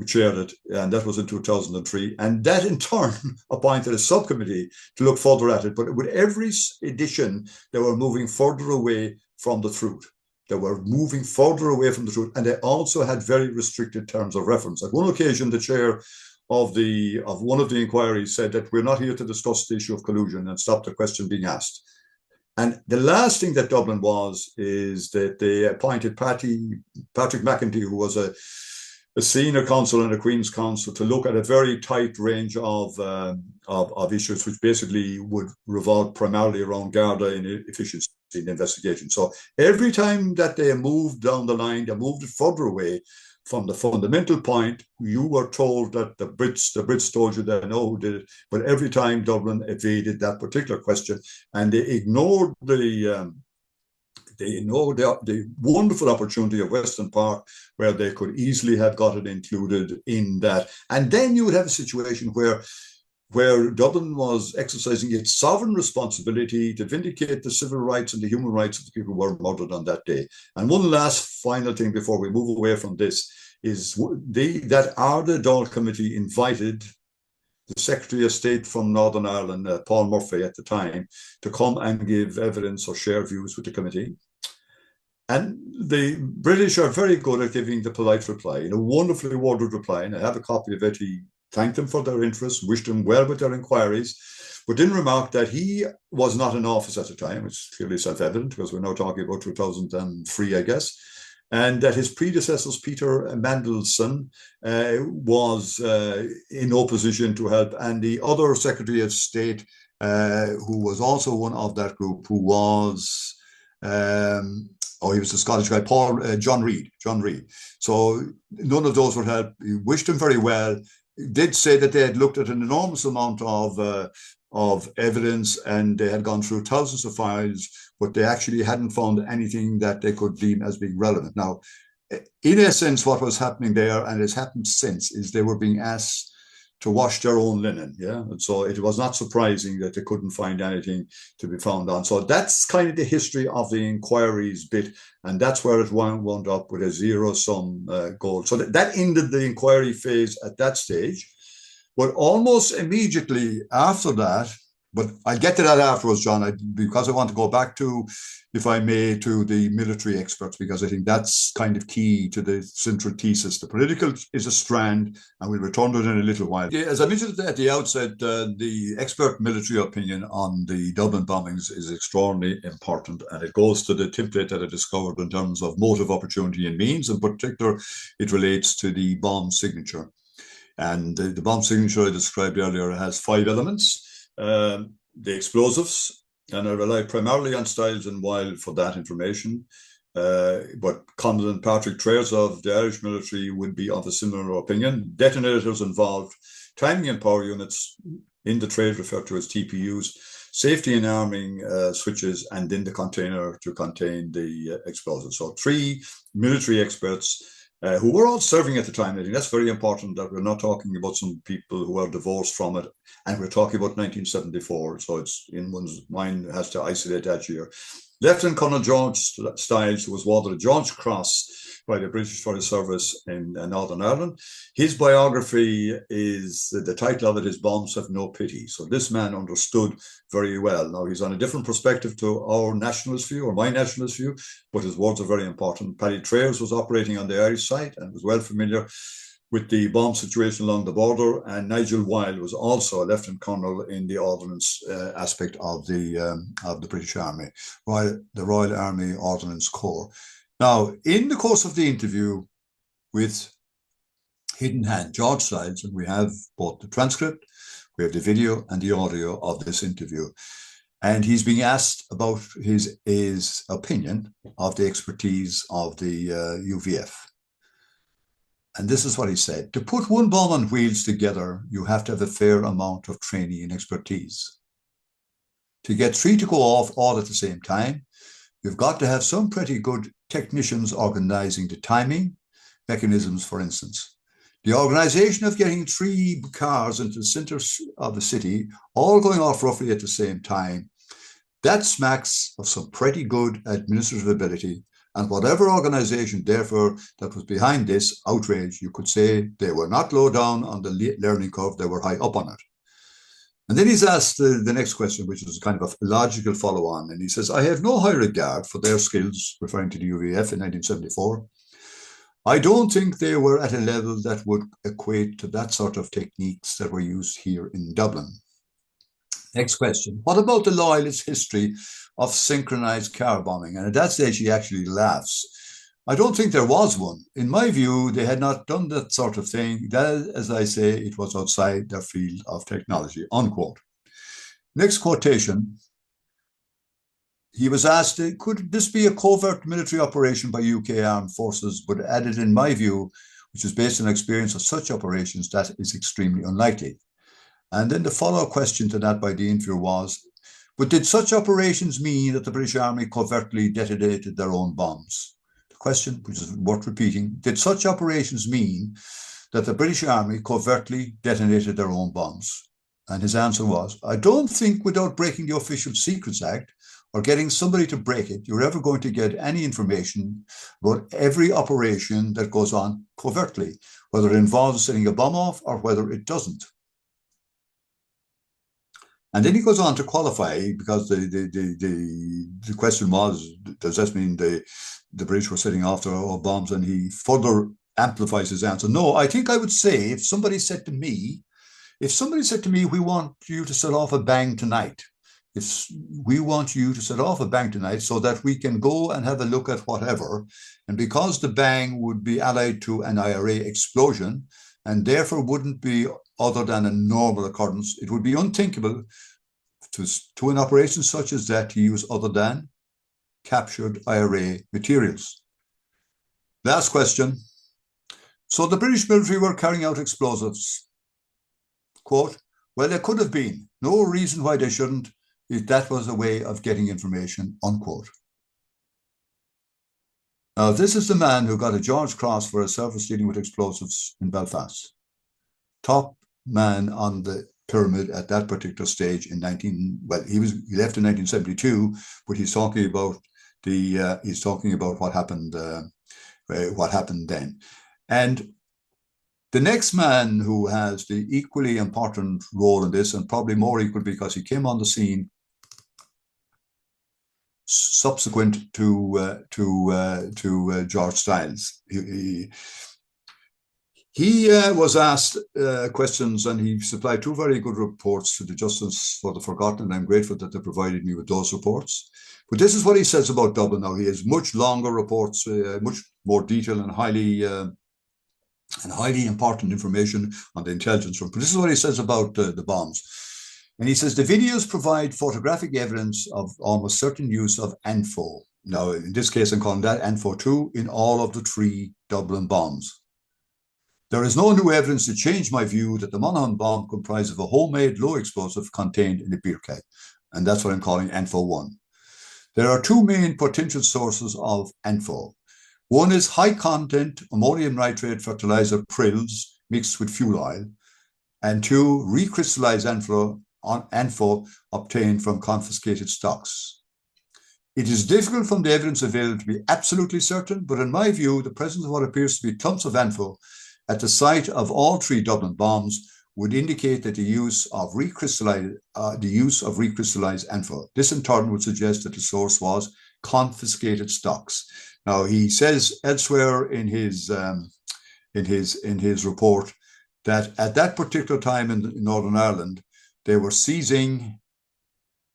who chaired it, and that was in 2003. And that in turn appointed a subcommittee to look further at it. But with every edition, they were moving further away from the truth. They were moving further away from the truth, and they also had very restricted terms of reference. At one occasion, the chair of one of the inquiries said that we're not here to discuss the issue of collusion and stop the question being asked. And the last thing that Dublin is that they appointed Patrick McEntee, who was a senior counsel and a Queen's counsel, to look at a very tight range of issues, which basically would revolve primarily around Garda inefficiency in the investigation. So every time that they moved down the line, they moved it further away from the fundamental point. You were told that the Brits told you they know who did it, but every time Dublin evaded that particular question, and they ignored the wonderful opportunity of Western Park, where they could easily have got it included in that. And then you would have a situation where Dublin was exercising its sovereign responsibility to vindicate the civil rights and the human rights of the people who were murdered on that day. And one last final thing before we move away from this is that Garda Dáil Committee invited the Secretary of State from Northern Ireland, Paul Murphy at the time, to come and give evidence or share views with the committee. And the British are very good at giving the polite reply, wonderfully worded reply, and I have a copy of it. He thanked them for their interest, wished them well with their inquiries, but didn't remark that he was not in office at the time, which is clearly self-evident because we're now talking about 2003, I guess, and that his predecessors, Peter Mandelson, was in no position to help, and the other Secretary of State, who was also one of that group, who was... he was a Scottish guy, John Reid. So none of those would help. He wished him very well. He did say that they had looked at an enormous amount of evidence, and they had gone through thousands of files, but they actually hadn't found anything that they could deem as being relevant. Now, in essence, what was happening there, and has happened since, is they were being asked to wash their own linen, and so it was not surprising that they couldn't find anything to be found on. So that's kind of the history of the inquiries bit, and that's where it wound up with a zero-sum goal. So that ended the inquiry phase at that stage, but almost immediately after that, but I'll get to that afterwards, John, because I want to go back to, if I may, to the military experts, because I think that's kind of key to the central thesis. The political is a strand, and we'll return to it in a little while. As I mentioned at the outset, the expert military opinion on the Dublin bombings is extraordinarily important, and it goes to the template that I discovered in terms of motive, opportunity, and means. In particular, it relates to the bomb signature. And the bomb signature I described earlier has 5 elements. The explosives, and I rely primarily on Styles and Wilde for that information. But Commandant Patrick Traers of the Irish military would be of a similar opinion. Detonators involved, timing and power units, in the trade referred to as TPUs, safety and arming switches, and then the container to contain the explosives. So 3 military experts who were all serving at the time. I think that's very important, that we're not talking about some people who are divorced from it, and we're talking about 1974. So it's in one's mind has to isolate that year. Lieutenant Colonel George Styles, who was awarded a George Cross by the British for his service in Northern Ireland. His biography is, the title of it is Bombs Have No Pity. So this man understood very well. Now, he's on a different perspective to our nationalist view, or my nationalist view, but his words are very important. Paddy Traers was operating on the Irish side and was well familiar with the bomb situation along the border, and Nigel Wilde was also a lieutenant colonel in the ordnance aspect of the British Army, the Royal Army Ordnance Corps. Now, in the course of the interview with Hidden Hand, George Styles, and we have both the transcript, we have the video and the audio of this interview, and he's being asked about his opinion of the expertise of the UVF. And this is what he said: to put one bomb on wheels together, you have to have a fair amount of training and expertise. To get 3 to go off all at the same time, you've got to have some pretty good technicians organizing the timing mechanisms, for instance. The organization of getting 3 cars into the center of the city, all going off roughly at the same time, that smacks of some pretty good administrative ability And whatever organization, therefore, that was behind this outrage, you could say they were not low down on the learning curve, they were high up on it. And then he's asked the next question, which is kind of a logical follow-on. And he says, I have no high regard for their skills, referring to the UVF in 1974. I don't think they were at a level that would equate to that sort of techniques that were used here in Dublin. Next question. What about the loyalist history of synchronized car bombing? And at that stage, he actually laughs. I don't think there was one. In my view, they had not done that sort of thing. That, as I say, it was outside their field of technology, unquote. Next quotation. He was asked, could this be a covert military operation by UK armed forces, but added, in my view, which is based on experience of such operations, that is extremely unlikely. And then the follow-up question to that by the interviewer was, but did such operations mean that the British Army covertly detonated their own bombs? The question, which is worth repeating, did such operations mean that the British Army covertly detonated their own bombs? And his answer was, I don't think without breaking the Official Secrets Act or getting somebody to break it, you're ever going to get any information about every operation that goes on covertly, whether it involves setting a bomb off or whether it doesn't. And then he goes on to qualify, because the question was, does this mean the British were setting off their own bombs? And he further amplifies his answer. No, I think I would say if somebody said to me, we want you to set off a bang tonight. If we want you to set off a bang tonight so that we can go and have a look at whatever. And because the bang would be allied to an IRA explosion and therefore wouldn't be other than a normal occurrence, it would be unthinkable to an operation such as that to use other than captured IRA materials. Last question. So the British military were carrying out explosives. Quote, well, there could have been no reason why they shouldn't, if that was a way of getting information, unquote. Now, this is the man who got a George Cross for his service dealing with explosives in Belfast. Top man on the pyramid at that particular stage in he left in 1972, but he's talking about what happened then. And the next man who has the equally important role in this, and probably more equal because he came on the scene subsequent to George Stiles. He was asked questions, and he supplied two very good reports to the Justice for the Forgotten, and I'm grateful that they provided me with those reports. But this is what he says about Dublin now. He has much longer reports, much more detailed and highly important information on the intelligence front. But this is what he says about the bombs. And he says, the videos provide photographic evidence of almost certain use of ANFO. Now, in this case, I'm calling that ANFO 2 in all of the 3 Dublin bombs. There is no new evidence to change my view that the Monaghan bomb comprised of a homemade low explosive contained in a beer keg. And that's what I'm calling ANFO 1. There are 2 main potential sources of ANFO. One is high content ammonium nitrate fertilizer prills mixed with fuel oil, and 2, recrystallized ANFO obtained from confiscated stocks. It is difficult from the evidence available to be absolutely certain, but in my view, the presence of what appears to be clumps of ANFO at the site of all 3 Dublin bombs would indicate that the use of recrystallized ANFO. This in turn would suggest that the source was confiscated stocks. Now, he says elsewhere in his report that at that particular time in Northern Ireland, they were seizing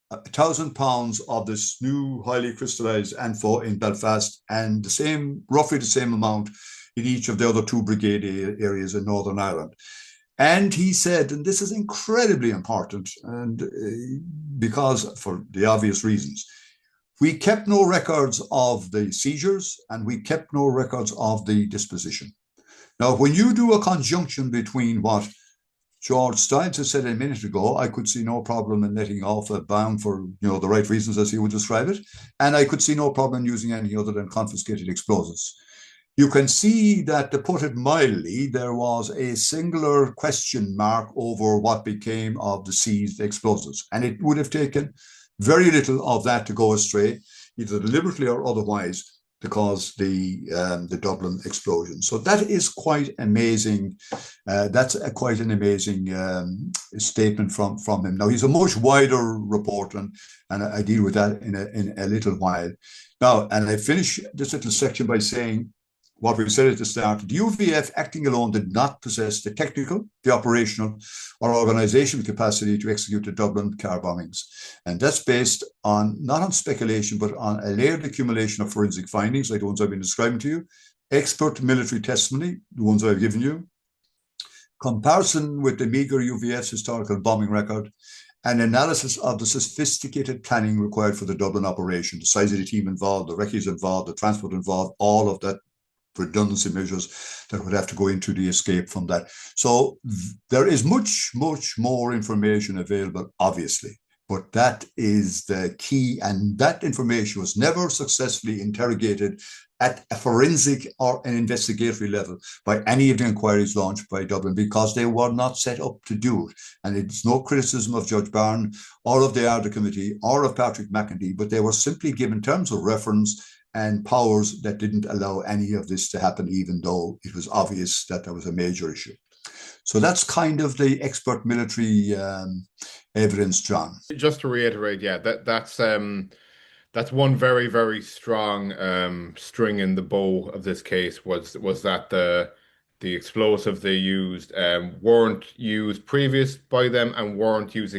1,000 pounds of this new highly crystallized ANFO in Belfast, and roughly the same amount in each of the other 2 brigade areas in Northern Ireland. And he said, and this is incredibly important, and because for the obvious reasons, we kept no records of the seizures and we kept no records of the disposition. Now, when you do a conjunction between what George Stiles has said a minute ago, I could see no problem in letting off a bang for the right reasons as he would describe it, and I could see no problem using anything other than confiscated explosives. You can see that, to put it mildly, there was a singular question mark over what became of the seized explosives, and it would have taken very little of that to go astray, either deliberately or otherwise, to cause the Dublin explosion. So that is quite amazing. That's quite an amazing statement from him. Now, he's a much wider report, and I deal with that in a little while. Now, and I finish this little section by saying what we said at the start. The UVF acting alone did not possess the technical, the operational, or organizational capacity to execute the Dublin car bombings. And that's based on, not on speculation, but on a layered accumulation of forensic findings, like the ones I've been describing to you, expert military testimony, the ones I've given you, comparison with the meager UVF's historical bombing record, and analysis of the sophisticated planning required for the Dublin operation, the size of the team involved, the wreckage involved, the transport involved, all of that redundancy measures that would have to go into the escape from that. So there is much, much more information available, obviously, but that is the key. And that information was never successfully interrogated at a forensic or an investigatory level by any of the inquiries launched by Dublin, because they were not set up to do it. And it's no criticism of Judge Barn or of the Garda committee or of Patrick McEntee, but they were simply given terms of reference and powers that didn't allow any of this to happen, even though it was obvious that there was a major issue. So that's kind of the expert military evidence, John. Just to reiterate, yeah, that's one very, very strong string in the bow of this case was that the explosives they used weren't used previous by them and weren't used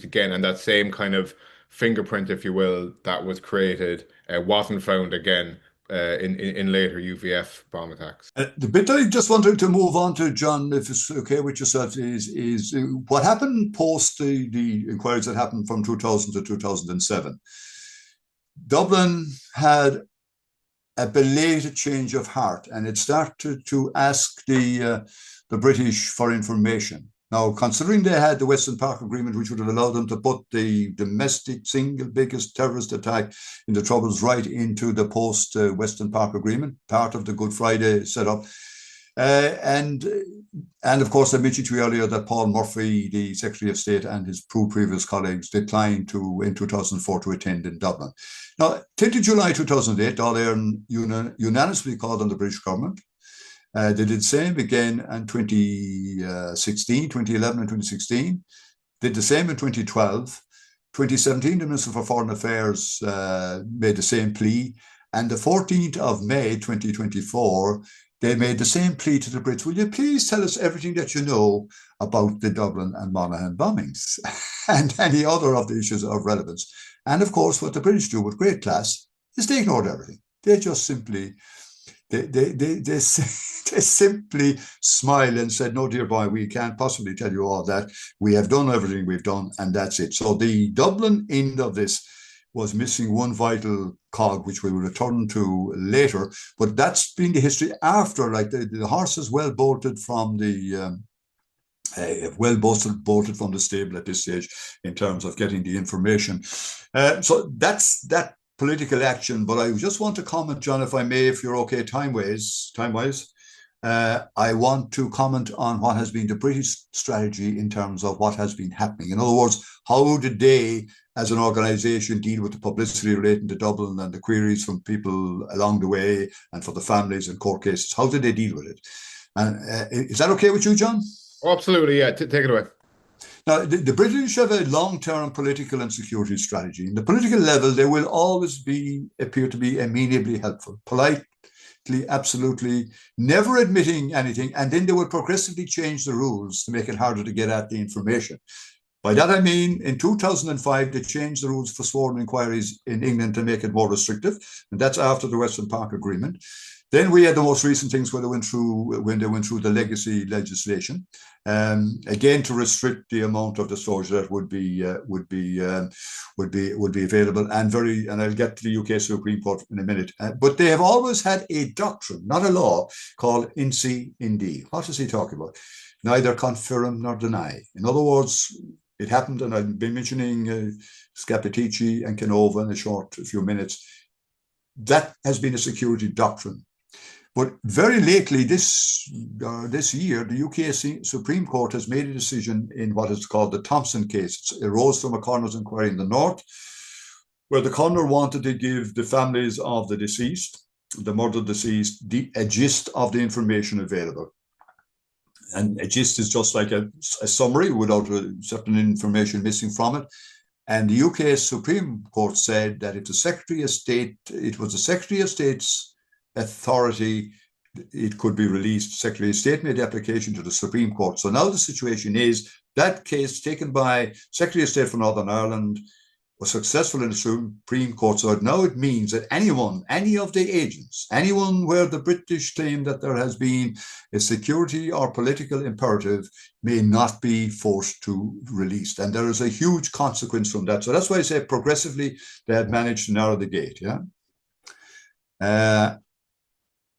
again, and that same kind of fingerprint, if you will, that was created wasn't found again in later UVF bomb attacks. The bit I just wanted to move on to, John, if it's okay with yourself, is what happened post the inquiries that happened from 2000 to 2007. Dublin had a belated change of heart, and it started to ask the British for information. Now, considering they had the Western Park Agreement, which would have allowed them to put the domestic single biggest terrorist attack in the Troubles right into the post-Western Park Agreement, part of the Good Friday setup. And of course, I mentioned to you earlier that Paul Murphy, the Secretary of State, and his previous colleagues declined in 2004 to attend in Dublin. Now, 10th July 2008, Dáil unanimously called on the British government. They did the same again in 2016, 2011 and 2016. Did the same in 2012. 2017, the Minister for Foreign Affairs made the same plea. And the 14th of May, 2024, they made the same plea to the Brits. Will you please tell us everything that you know about the Dublin and Monaghan bombings and any other of the issues of relevance? And of course, what the British do with great class is they ignored everything. They just simply... They simply smiled and said, no, dear boy, we can't possibly tell you all that. We have done everything we've done, and that's it. So the Dublin end of this was missing one vital cog, which we will return to later. But that's been the history after, like the horse is well bolted from the bolted from the stable at this stage in terms of getting the information. So that's that political action. But I just want to comment, John, if I may, if you're okay, time-wise. I want to comment on what has been the British strategy in terms of what has been happening. In other words, how did they, as an organisation, deal with the publicity relating to Dublin and the queries from people along the way and for the families and court cases? How did they deal with it? And is that okay with you, John? Oh, absolutely, yeah. Take it away. Now, the British have a long-term political and security strategy. In the political level, they will always appear to be amenably helpful, politely, absolutely, never admitting anything, and then they will progressively change the rules to make it harder to get at the information. By that I mean, in 2005, they changed the rules for sworn inquiries in England to make it more restrictive, and that's after the Western Park Agreement. Then we had the most recent things when they went through the legacy legislation, again to restrict the amount of disclosure that would be available, and I'll get to the UK Supreme Court in a minute. But they have always had a doctrine, not a law, called INSI IND. What is he talking about? Neither confirm nor deny. In other words, it happened, and I've been mentioning Scapitici and Kenova in a few minutes. That has been a security doctrine. But very lately, this year, the UK Supreme Court has made a decision in what is called the Thompson case. It arose from a coroner's inquiry in the north, where the coroner wanted to give the families of the deceased, the murdered deceased, a gist of the information available. And a gist is just like a summary without certain information missing from it. And the UK Supreme Court said that if the Secretary of State, it was the Secretary of State's authority, it could be released. Secretary of State made the application to the Supreme Court. So now the situation is that case taken by Secretary of State for Northern Ireland was successful in the Supreme Court. So now it means that anyone, any of the agents, anyone where the British claim that there has been a security or political imperative may not be forced to release. And there is a huge consequence from that. So that's why I say progressively they had managed to narrow the gate. Yeah.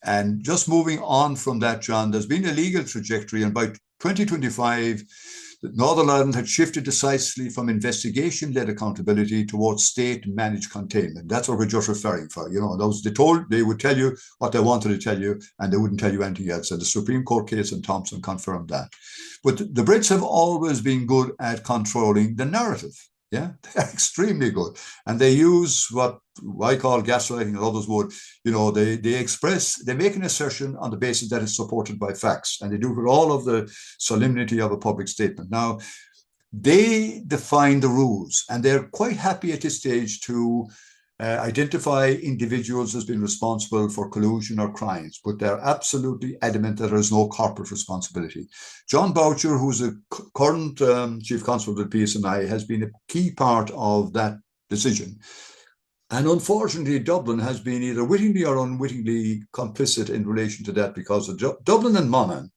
And just moving on from that, John, there's been a legal trajectory, and by 2025, Northern Ireland had shifted decisively from investigation-led accountability towards state-managed containment. That's what we're just referring for. You know, they would tell you what they wanted to tell you, and they wouldn't tell you anything else. And the Supreme Court case in Thompson confirmed that. But the Brits have always been good at controlling the narrative. Yeah, they're extremely good. And they use what I call gaslighting, and others would, you know, they make an assertion on the basis that it's supported by facts. And they do it with all of the solemnity of a public statement. Now, they define the rules, and they're quite happy at this stage to identify individuals as being responsible for collusion or crimes, but they're absolutely adamant that there is no corporate responsibility. John Boucher, who's the current Chief Constable of the PSNI, has been a key part of that decision. And unfortunately, Dublin has been either wittingly or unwittingly complicit in relation to that, because Dublin and Monaghan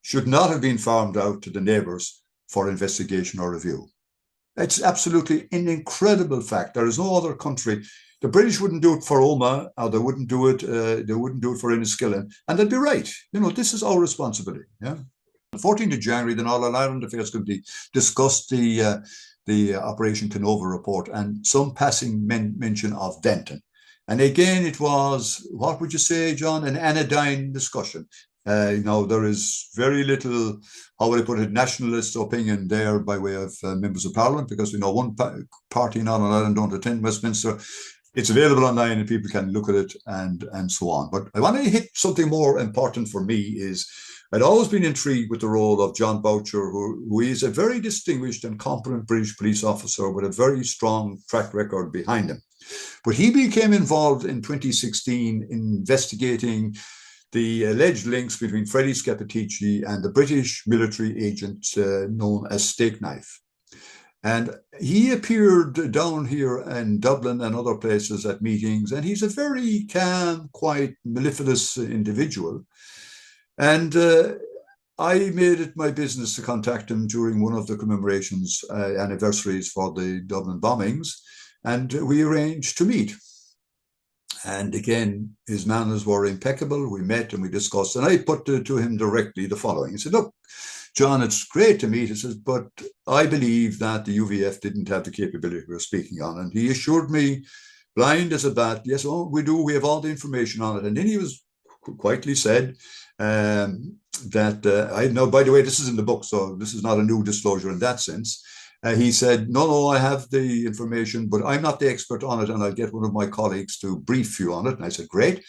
should not have been farmed out to the neighbours for investigation or review. It's absolutely an incredible fact. There is no other country. The British wouldn't do it for Omagh, or they wouldn't do it. They wouldn't do it for Enniskillen, and they'd be right. You know, this is our responsibility. Yeah. The 14th of January, the Northern Ireland Affairs Committee discussed the Operation Kenova report and some passing mention of Denton. And again, it was, what would you say, John, an anodyne discussion. You know, there is very little, how would I put it, nationalist opinion there by way of members of Parliament, because we know one party in Northern Ireland don't attend Westminster. It's available online and people can look at it and so on. But I want to hit something more important for me is I'd always been intrigued with the role of John Boucher, who is a very distinguished and competent British police officer with a very strong track record behind him. But he became involved in 2016 in investigating the alleged links between Freddie Scappaticci and the British military agent known as Steak Knife. And he appeared down here in Dublin and other places at meetings, and he's a very calm, quiet, mellifluous individual. And I made it my business to contact him during one of the commemorations anniversaries for the Dublin bombings, and we arranged to meet. And again, his manners were impeccable. We met and we discussed, and I put to him directly the following. He said, look, John, it's great to meet. He says, but I believe that the UVF didn't have the capability we're speaking on. And he assured me, blind as a bat, yes, oh, we do. We have all the information on it. And then he was quietly said that, I know, by the way, this is in the book, so this is not a new disclosure in that sense. He said, no, I have the information, but I'm not the expert on it, and I'll get one of my colleagues to brief you on it. And I said, great.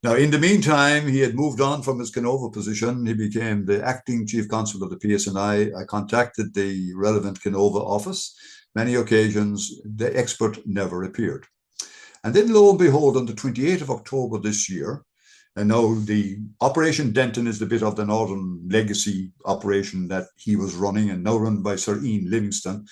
Now, in the meantime, he had moved on from his Kenova position. He became the acting chief constable of the PSNI. I contacted the relevant Kenova office. Many occasions, the expert never appeared. And then, lo and behold, on the 28th of October this year, and now the Operation Denton is the bit of the Northern Legacy operation that he was running, and now run by Sir Ian Livingston,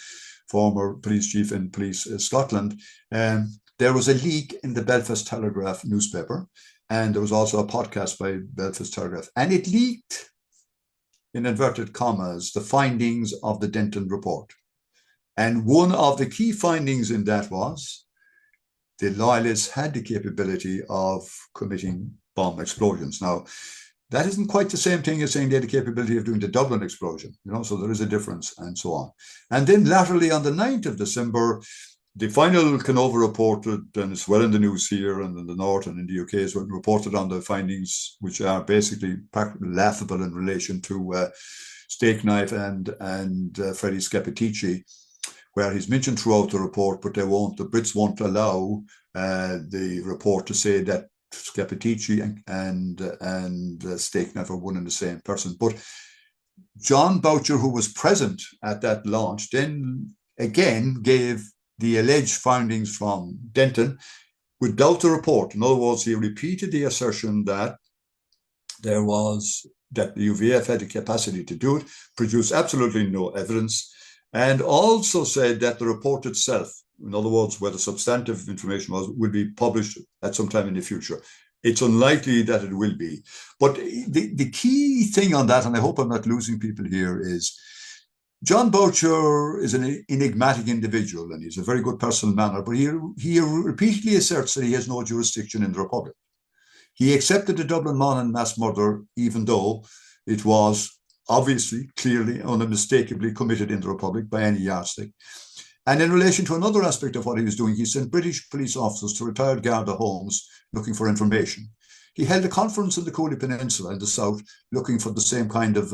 former police chief in Police Scotland. There was a leak in the Belfast Telegraph newspaper, and there was also a podcast by Belfast Telegraph, and it leaked, in inverted commas, the findings of the Denton report. And one of the key findings in that was the loyalists had the capability of committing bomb explosions. Now, that isn't quite the same thing as saying they had the capability of doing the Dublin explosion, you know, so there is a difference and so on. And then laterally on the 9th of December, the final Kenova reported, and it's well in the news here and in the North and in the UK, is when reported on the findings, which are basically laughable in relation to Steak Knife and Freddie Scappaticci, where he's mentioned throughout the report, but the Brits won't allow the report to say that Scapitici and Steak were one and the same person. But John Boucher, who was present at that launch, then again gave the alleged findings from Denton without the report. In other words, he repeated the assertion that the UVF had the capacity to do it, produced absolutely no evidence, and also said that the report itself, in other words, where the substantive information was, will be published at some time in the future. It's unlikely that it will be. But the key thing on that, and I hope I'm not losing people here, is John Boucher is an enigmatic individual, and he's a very good personal manner, but he repeatedly asserts that he has no jurisdiction in the Republic. He accepted the Dublin Monaghan mass murder, even though it was obviously, clearly, unmistakably committed in the Republic by any yardstick. And in relation to another aspect of what he was doing, he sent British police officers to retired Garda homes looking for information. He held a conference in the Cooley Peninsula in the south, looking for the same kind of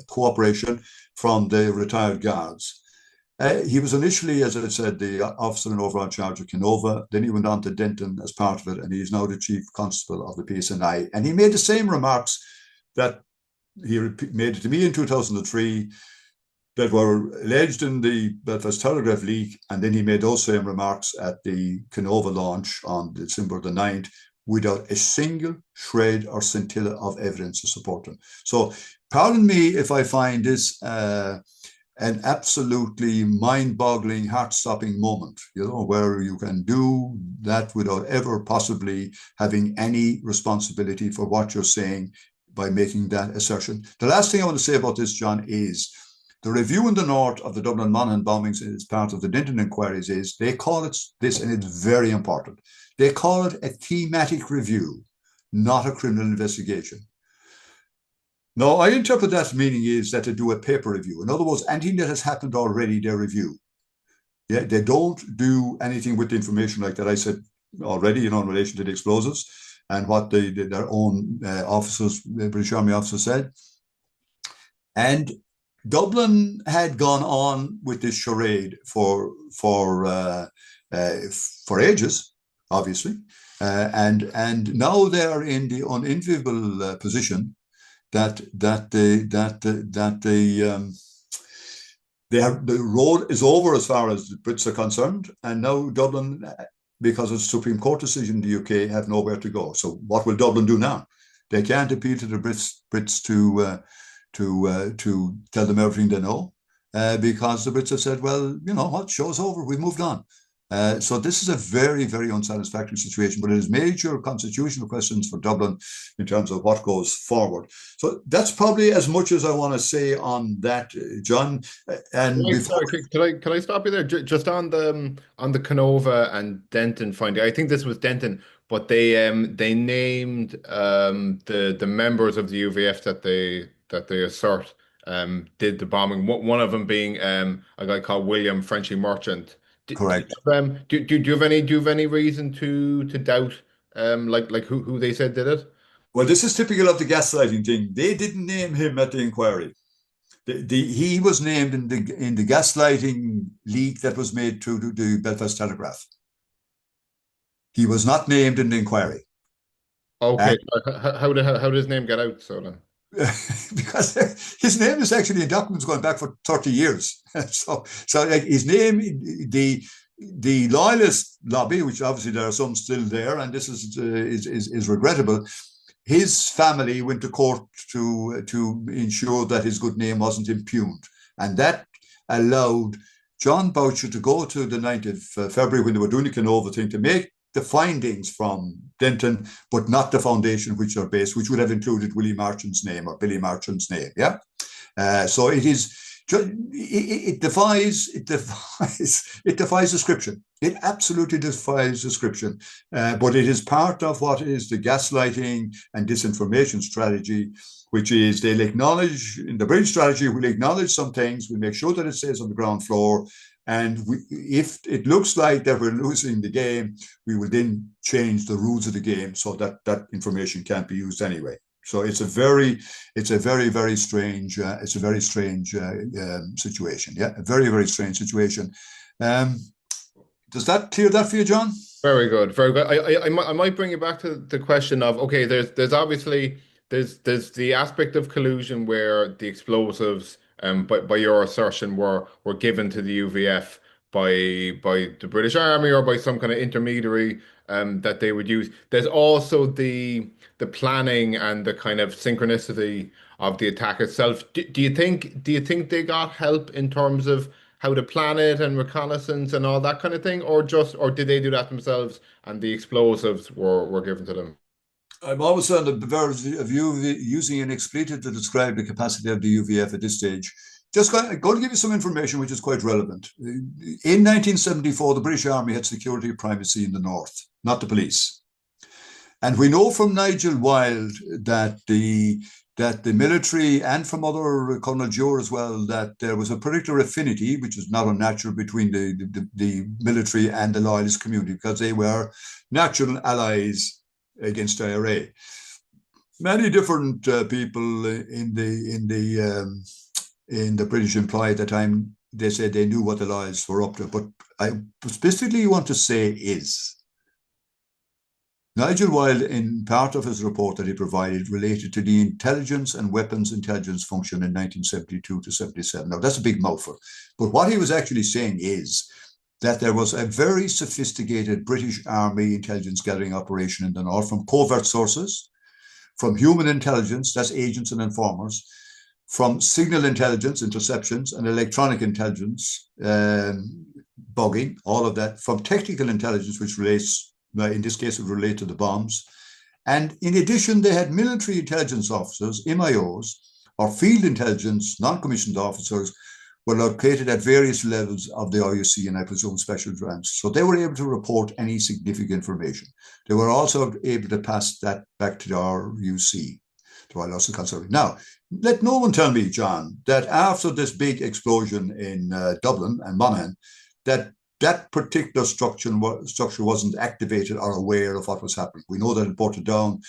cooperation from the retired guards. He was initially, as I said, the officer in overall charge of Kenova. Then he went on to Denton as part of it, and he's now the chief constable of the PSNI. And he made the same remarks that he made to me in 2003 that were alleged in the Belfast Telegraph leak, and then he made those same remarks at the Kenova launch on December the 9th without a single shred or scintilla of evidence to support them. So pardon me if I find this an absolutely mind-boggling, heart-stopping moment, where you can do that without ever possibly having any responsibility for what you're saying by making that assertion. The last thing I want to say about this, John, is the review in the north of the Dublin Monaghan bombings as part of the Denton inquiries is, they call it this, and it's very important, they call it a thematic review, not a criminal investigation. Now, I interpret that meaning is that they do a paper review. In other words, anything that has happened already, they review. Yeah, they don't do anything with the information like that I said already, in relation to the explosives and what their own officers, the British Army officers said. And Dublin had gone on with this charade for ages, obviously, and now they are in the unenviable position that the road is over as far as the Brits are concerned, and now Dublin, because of the Supreme Court decision in the UK, have nowhere to go. So what will Dublin do now? They can't appeal to the Brits to tell them everything they know, because the Brits have said, well, you know what, show's over, we moved on. So this is a very, very unsatisfactory situation, but it has major constitutional questions for Dublin in terms of what goes forward. So that's probably as much as I want to say on that, John. And can I stop you there? Just on the Kenova and Denton finding. I think this was Denton, but they named the members of the UVF that they assert did the bombing. One of them being a guy called William Frenchy Merchant. Correct. Do you have any reason to doubt like who they said did it? Well, this is typical of the gaslighting thing. They didn't name him at the inquiry. He was named in the gaslighting leak that was made to the Belfast Telegraph. He was not named in the inquiry. Okay, how did his name get out? So then? Because his name is actually in documents going back for 30 years. so like his name, the loyalist lobby, which obviously there are some still there, and this is regrettable. His family went to court to ensure that his good name wasn't impugned, and that allowed John Boucher to go to the 9th of February when they were doing the Kenova thing to make the findings from Denton, but not the foundation which are based, which would have included Willie Marchand's name or Billy Marchand's name. Yeah. So it defies description. It absolutely defies description. But it is part of what is the gaslighting and disinformation strategy, which is they'll acknowledge, in the British strategy, we'll acknowledge some things, we'll make sure that it stays on the ground floor. And if it looks like that we're losing the game, we will then change the rules of the game so that that information can't be used anyway. So it's a very strange, it's a very strange situation. Yeah, a very, very strange situation. Does that clear that for you, John? Very good, very good. I might bring you back to the question of, okay, there's obviously there's the aspect of collusion where the explosives, by your assertion, were given to the UVF by the British Army or by some kind of intermediary that they would use. There's also the planning and the kind of synchronicity of the attack itself. Do you think they got help in terms of how to plan it and reconnaissance and all that kind of thing, or did they do that themselves and the explosives were given to them? I'm always on the verge of using an expletive to describe the capacity of the UVF at this stage. Just going to give you some information which is quite relevant. In 1974, the British Army had security primacy in the north, not the police. And we know from Nigel Wilde that the military, and from other Colonel Joe as well, that there was a particular affinity, which is not unnatural, between the military and the loyalist community, because they were natural allies against IRA. Many different people in the British employ at the time, they said they knew what the loyalists were up to. But I specifically want to say is Nigel Wilde, in part of his report that he provided, related to the intelligence and weapons intelligence function in 1972 to 77. Now, that's a big mouthful. But what he was actually saying is that there was a very sophisticated British Army intelligence gathering operation in the north from covert sources, from human intelligence, that's agents and informers, from signal intelligence, interceptions, and electronic intelligence, bugging, all of that, from technical intelligence, which relates, in this case, it would relate to the bombs. And in addition, they had military intelligence officers, MIOs, or field intelligence, non-commissioned officers, were located at various levels of the IUC and I presume special branch. So they were able to report any significant information. They were also able to pass that back to the RUC, the Royal Ulster Conservative. Now, let no one tell me, John, that after this big explosion in Dublin and Monaghan, that particular structure wasn't activated or aware of what was happening. We know that in Portadown,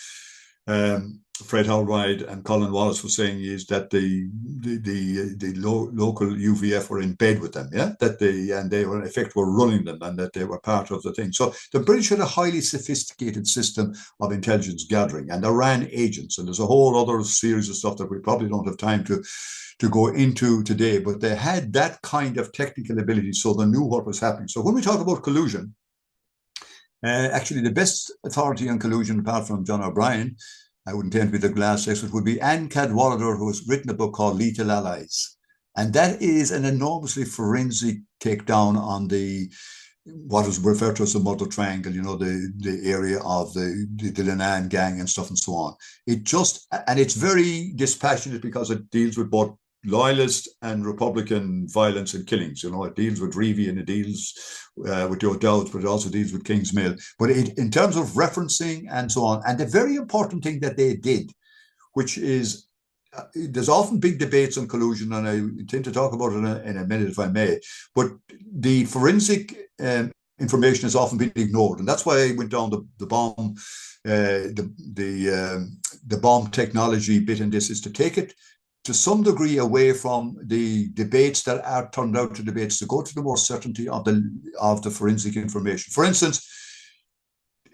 Fred Howride and Colin Wallace were saying is that the local UVF were in bed with them, yeah, and they were in effect were running them, and that they were part of the thing. So the British had a highly sophisticated system of intelligence gathering, and they ran agents, and there's a whole other series of stuff that we probably don't have time to go into today, but they had that kind of technical ability, so they knew what was happening. So when we talk about collusion, actually the best authority on collusion, apart from John O'Brien, I wouldn't tend to be the glass expert, would be Anne Cadwallader, who has written a book called Lethal Allies. And that is an enormously forensic takedown on what is referred to as the Mother Triangle, the area of the Lenan gang and stuff and so on. And it's very dispassionate because it deals with both loyalist and Republican violence and killings. It deals with Reevy and it deals with the O'Dowds, but it also deals with Kingsmill. But in terms of referencing and so on, and the very important thing that they did, which is there's often big debates on collusion, and I intend to talk about it in a minute if I may, but the forensic information has often been ignored, and that's why I went down the bomb, the bomb technology bit in this, is to take it to some degree away from the debates that are turned out to debates, to go to the more certainty of the forensic information. For instance,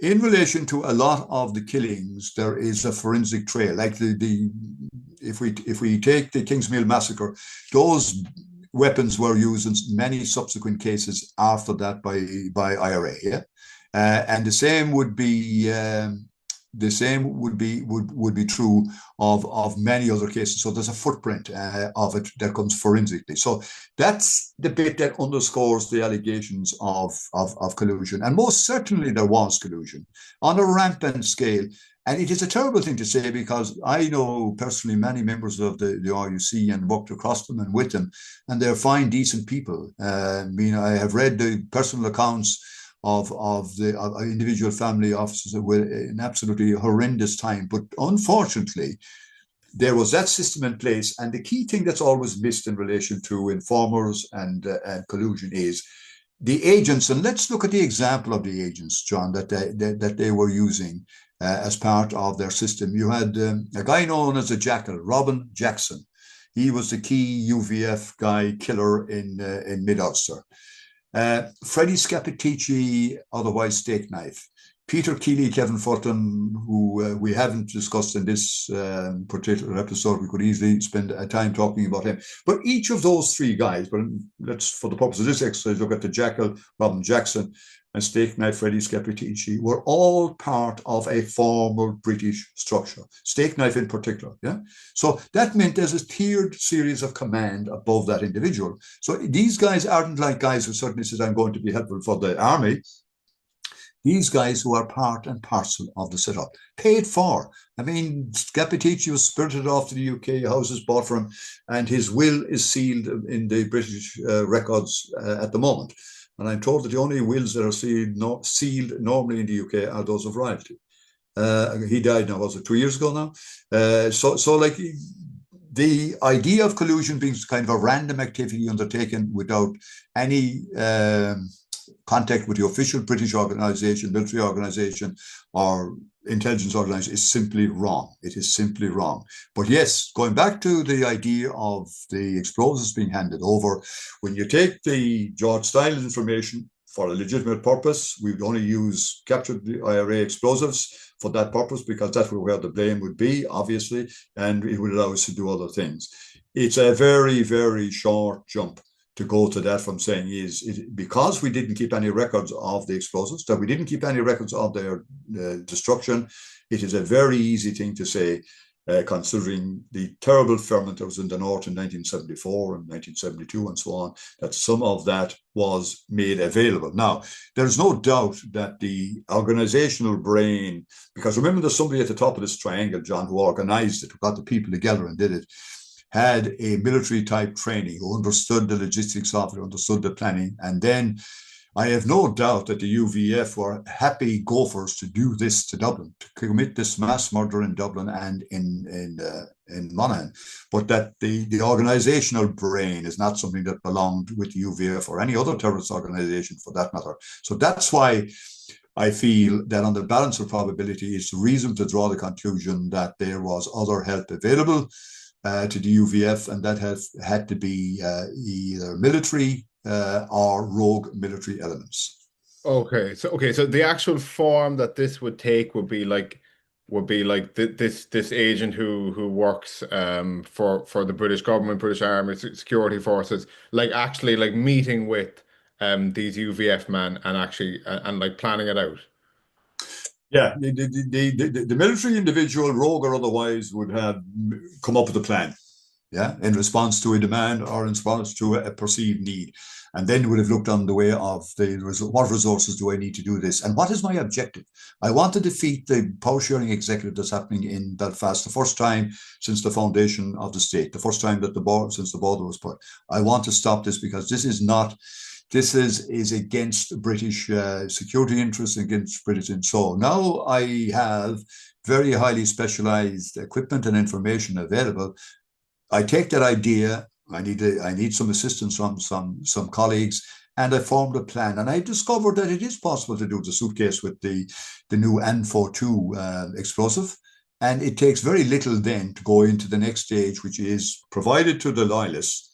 in relation to a lot of the killings, there is a forensic trail. Like if we take the Kingsmill massacre, those weapons were used in many subsequent cases after that by IRA. Yeah, and the same would be true of many other cases. So there's a footprint of it that comes forensically. So that's the bit that underscores the allegations of collusion. And most certainly there was collusion on a rampant scale. And it is a terrible thing to say, because I know personally many members of the RUC and worked across them and with them, and they're fine, decent people. I have read the personal accounts of individual family officers that were an absolutely horrendous time. But unfortunately, there was that system in place. And the key thing that's always missed in relation to informers and collusion is the agents, and let's look at the example of the agents, John, that they were using as part of their system. You had a guy known as a jackal, Robin Jackson. He was the key UVF guy killer in Mid-Ulster. Freddie Scapitici, otherwise Steak Knife. Peter Keeley, Kevin Fulton, who we haven't discussed in this particular episode. We could easily spend a time talking about him. But each of those three guys, but let's, for the purpose of this exercise, look at the Jackal, Robin Jackson, and Steak Knife, Freddie Scapitici, were all part of a formal British structure. Steak Knife in particular, yeah? So that meant there's a tiered series of command above that individual. So these guys aren't like guys who suddenly says, I'm going to be helpful for the army. These guys who are part and parcel of the setup, paid for. I mean, Scapitici was spirited off to the UK, houses bought for him, and his will is sealed in the British records at the moment. And I'm told that the only wills that are sealed normally in the UK are those of royalty. He died now, was it 2 years ago now? So like the idea of collusion being kind of a random activity undertaken without any contact with the official British organization, military organization, or intelligence organization is simply wrong. It is simply wrong. But yes, going back to the idea of the explosives being handed over, when you take the George style information for a legitimate purpose, we would only use captured IRA explosives for that purpose because that's where the blame would be, obviously, and it would allow us to do other things. It's a very, very short jump to go to that from saying because we didn't keep any records of the explosives, that we didn't keep any records of their destruction, it is a very easy thing to say, considering the terrible fermenters in the north in 1974 and 1972 and so on, that some of that was made available. Now, there's no doubt that the organizational brain, because remember there's somebody at the top of this triangle, John, who organized it, who got the people together and did it, had a military type training, who understood the logistics of it, understood the planning. And then I have no doubt that the UVF were happy gophers to do this to Dublin, to commit this mass murder in Dublin and in Monaghan. But that the organizational brain is not something that belonged with the UVF or any other terrorist organization for that matter. So that's why I feel that on the balance of probability, it's reason to draw the conclusion that there was other help available to the UVF, and that had to be either military or rogue military elements. Okay, so the actual form that this would take would be like this agent who works for the British government, British Army, security forces, like actually like meeting with these UVF men and actually and like planning it out. Yeah, the military individual, rogue or otherwise, would have come up with a plan, yeah, in response to a demand or in response to a perceived need. And then would have looked on the way of what resources do I need to do this? And what is my objective? I want to defeat the power sharing executive that's happening in Belfast, the first time since the foundation of the state, the first time that since the border was put. I want to stop this because this is not. This is against British security interests, against British. And so now I have very highly specialized equipment and information available. I take that idea. I need some assistance from some colleagues, and I formed a plan. And I discovered that it is possible to do the suitcase with the new N42 explosive. And it takes very little then to go into the next stage, which is provided to the loyalists.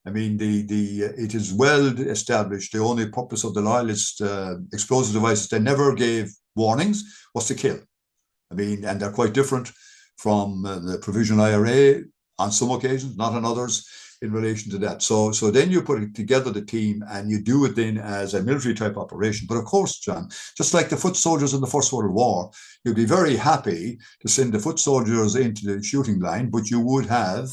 I mean, it is well established. The only purpose of the loyalist explosive devices, they never gave warnings, was to kill. I mean, and they're quite different from the provisional IRA on some occasions, not on others, in relation to that. So then you put together the team and you do it then as a military type operation. But of course, John, just like the foot soldiers in the First World War, you'd be very happy to send the foot soldiers into the shooting line, but you would have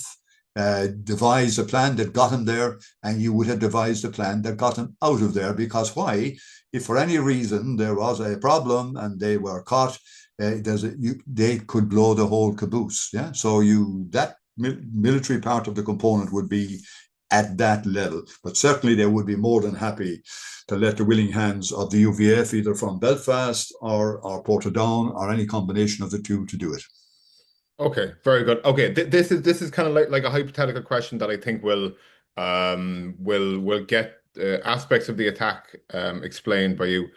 devised a plan that got him there, and you would have devised a plan that got him out of there. Because why? If for any reason there was a problem and they were caught, they could blow the whole caboose. Yeah. So that military part of the component would be at that level, but certainly they would be more than happy to let the willing hands of the UVF, either from Belfast or Portadown or any combination of the two, to do it. Okay, very good. Okay, this is kind of like a hypothetical question that I think will get aspects of the attack explained by you.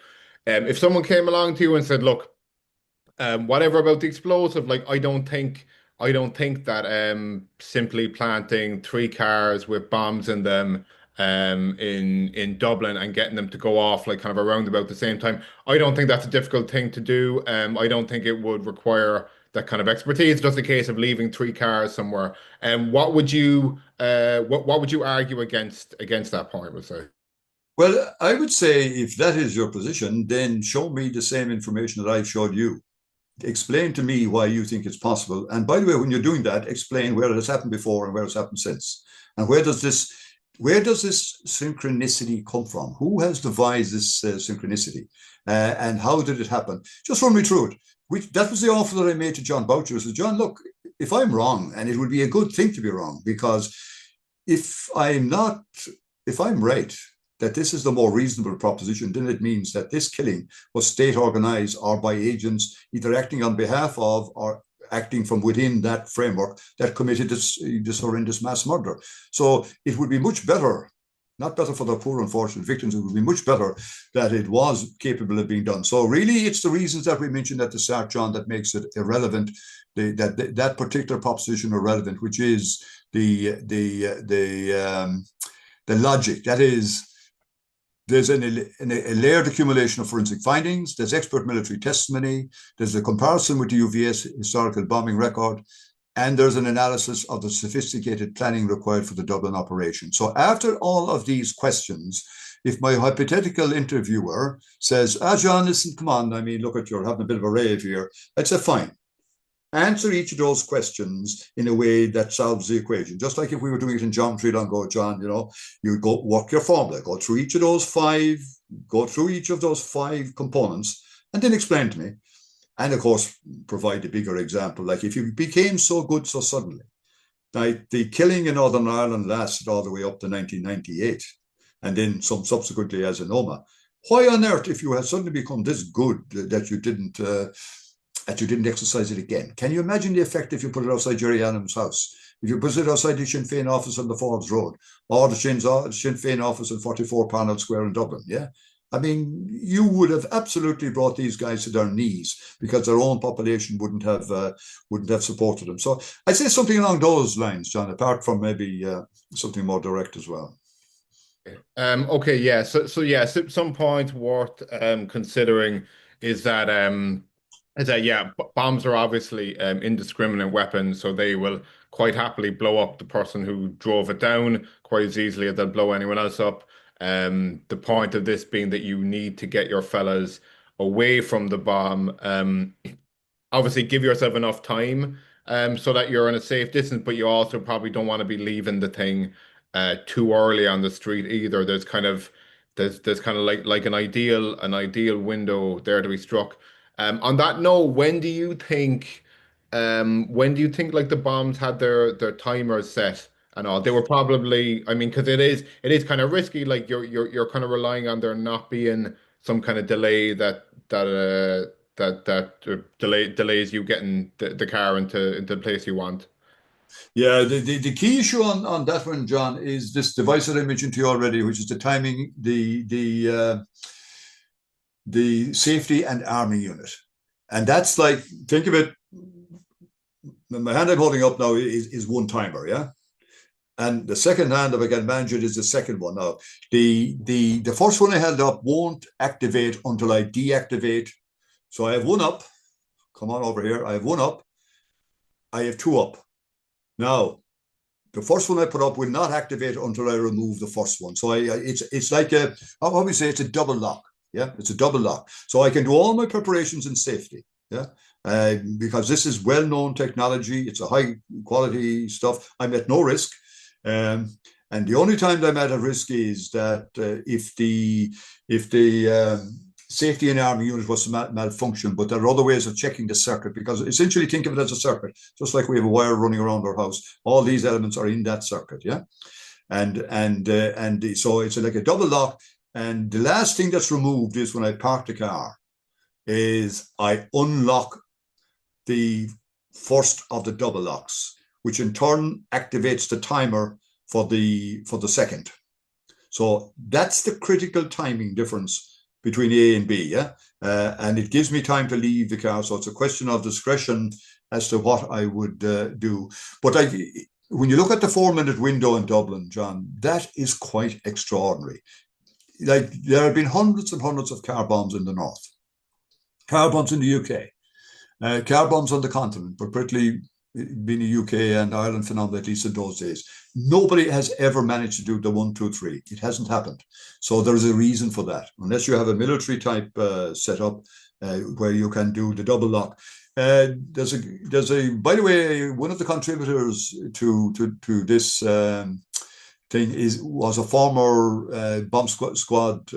If someone came along to you and said, "Look, whatever about the explosive, like I don't think that simply planting three cars with bombs in them in Dublin and getting them to go off like kind of around about the same time, I don't think that's a difficult thing to do. I don't think it would require that kind of expertise. Just a case of leaving three cars somewhere. And what would you argue against that point, would say? Well, I would say if that is your position, then show me the same information that I've showed you. Explain to me why you think it's possible. And by the way, when you're doing that, explain where it has happened before and where it's happened since. And where does this synchronicity come from? Who has devised this synchronicity? And how did it happen? Just run me through it. That was the offer that I made to John Boucher. I said, John, look, if I'm wrong, and it would be a good thing to be wrong, because if I'm not, if I'm right, that this is the more reasonable proposition, then it means that this killing was state organized or by agents either acting on behalf of or acting from within that framework that committed this horrendous mass murder. So it would be much better, not better for the poor unfortunate victims, it would be much better that it was capable of being done. So really it's the reasons that we mentioned at the start, John, that makes it irrelevant, that particular proposition irrelevant, which is the logic. That is, there's a layered accumulation of forensic findings, there's expert military testimony, there's a comparison with the UVS historical bombing record, and there's an analysis of the sophisticated planning required for the Dublin operation. So after all of these questions, if my hypothetical interviewer says, John, listen, come on, I mean, look at you're having a bit of a rave here, I'd say, fine. Answer each of those questions in a way that solves the equation. Just like if we were doing it in geometry long ago, John, you go work your formula, go through each of those five components, and then explain to me. And of course, provide a bigger example. Like if you became so good so suddenly, like the killing in Northern Ireland lasted all the way up to 1998, and then some subsequently as an OMA. Why on earth, if you had suddenly become this good that you didn't exercise it again? Can you imagine the effect if you put it outside Jerry Adams' house? If you put it outside the Sinn Féin office on the Forbes Road, or the Sinn Féin office on 44 Parnell Square in Dublin, yeah? I mean, you would have absolutely brought these guys to their knees because their own population wouldn't have supported them. So I'd say something along those lines, John, apart from maybe something more direct as well. Okay, yeah. So yeah, some point worth considering is that yeah, bombs are obviously indiscriminate weapons, so they will quite happily blow up the person who drove it down quite as easily as they'll blow anyone else up. The point of this being that you need to get your fellas away from the bomb. Obviously, give yourself enough time so that you're in a safe distance, but you also probably don't want to be leaving the thing too early on the street either. There's kind of like an ideal window there to be struck. On that note, when do you think like the bombs had their timers set and all? They were probably, I mean, because it is kind of risky. Like you're kind of relying on there not being some kind of delay that delays you getting the car into the place you want. Yeah, the key issue on that one, John, is this device that I mentioned to you already, which is the timing, the safety and arming unit. And that's like, think of it, my hand I'm holding up now is one timer, yeah? And the second hand, if I can manage it, is the second one. Now, the first one I held up won't activate until I deactivate. So I have one up. Come on over here. I have one up. I have two up. Now, the first one I put up will not activate until I remove the first one. So it's like how we say, it's a double lock. Yeah, it's a double lock. So I can do all my preparations in safety. Yeah, because this is well-known technology. It's a high-quality stuff. I'm at no risk. And the only time I'm at a risk is that if the safety and arming unit was to malfunction, but there are other ways of checking the circuit, because essentially think of it as a circuit, just like we have a wire running around our house. All these elements are in that circuit, yeah? And so it's like a double lock. And the last thing that's removed is when I park the car, is I unlock the first of the double locks, which in turn activates the timer for the second. So that's the critical timing difference between A and B, yeah? And it gives me time to leave the car. So it's a question of discretion as to what I would do. But when you look at the 4-minute window in Dublin, John, that is quite extraordinary. Like, there have been hundreds and hundreds of car bombs in the north, car bombs in the UK, car bombs on the continent, but particularly being a UK and Ireland phenomenon, at least in those days. Nobody has ever managed to do the 1, 2, 3. It hasn't happened. So there is a reason for that. Unless you have a military type setup where you can do the double lock. There's a. By the way, one of the contributors to this thing was a former bomb squad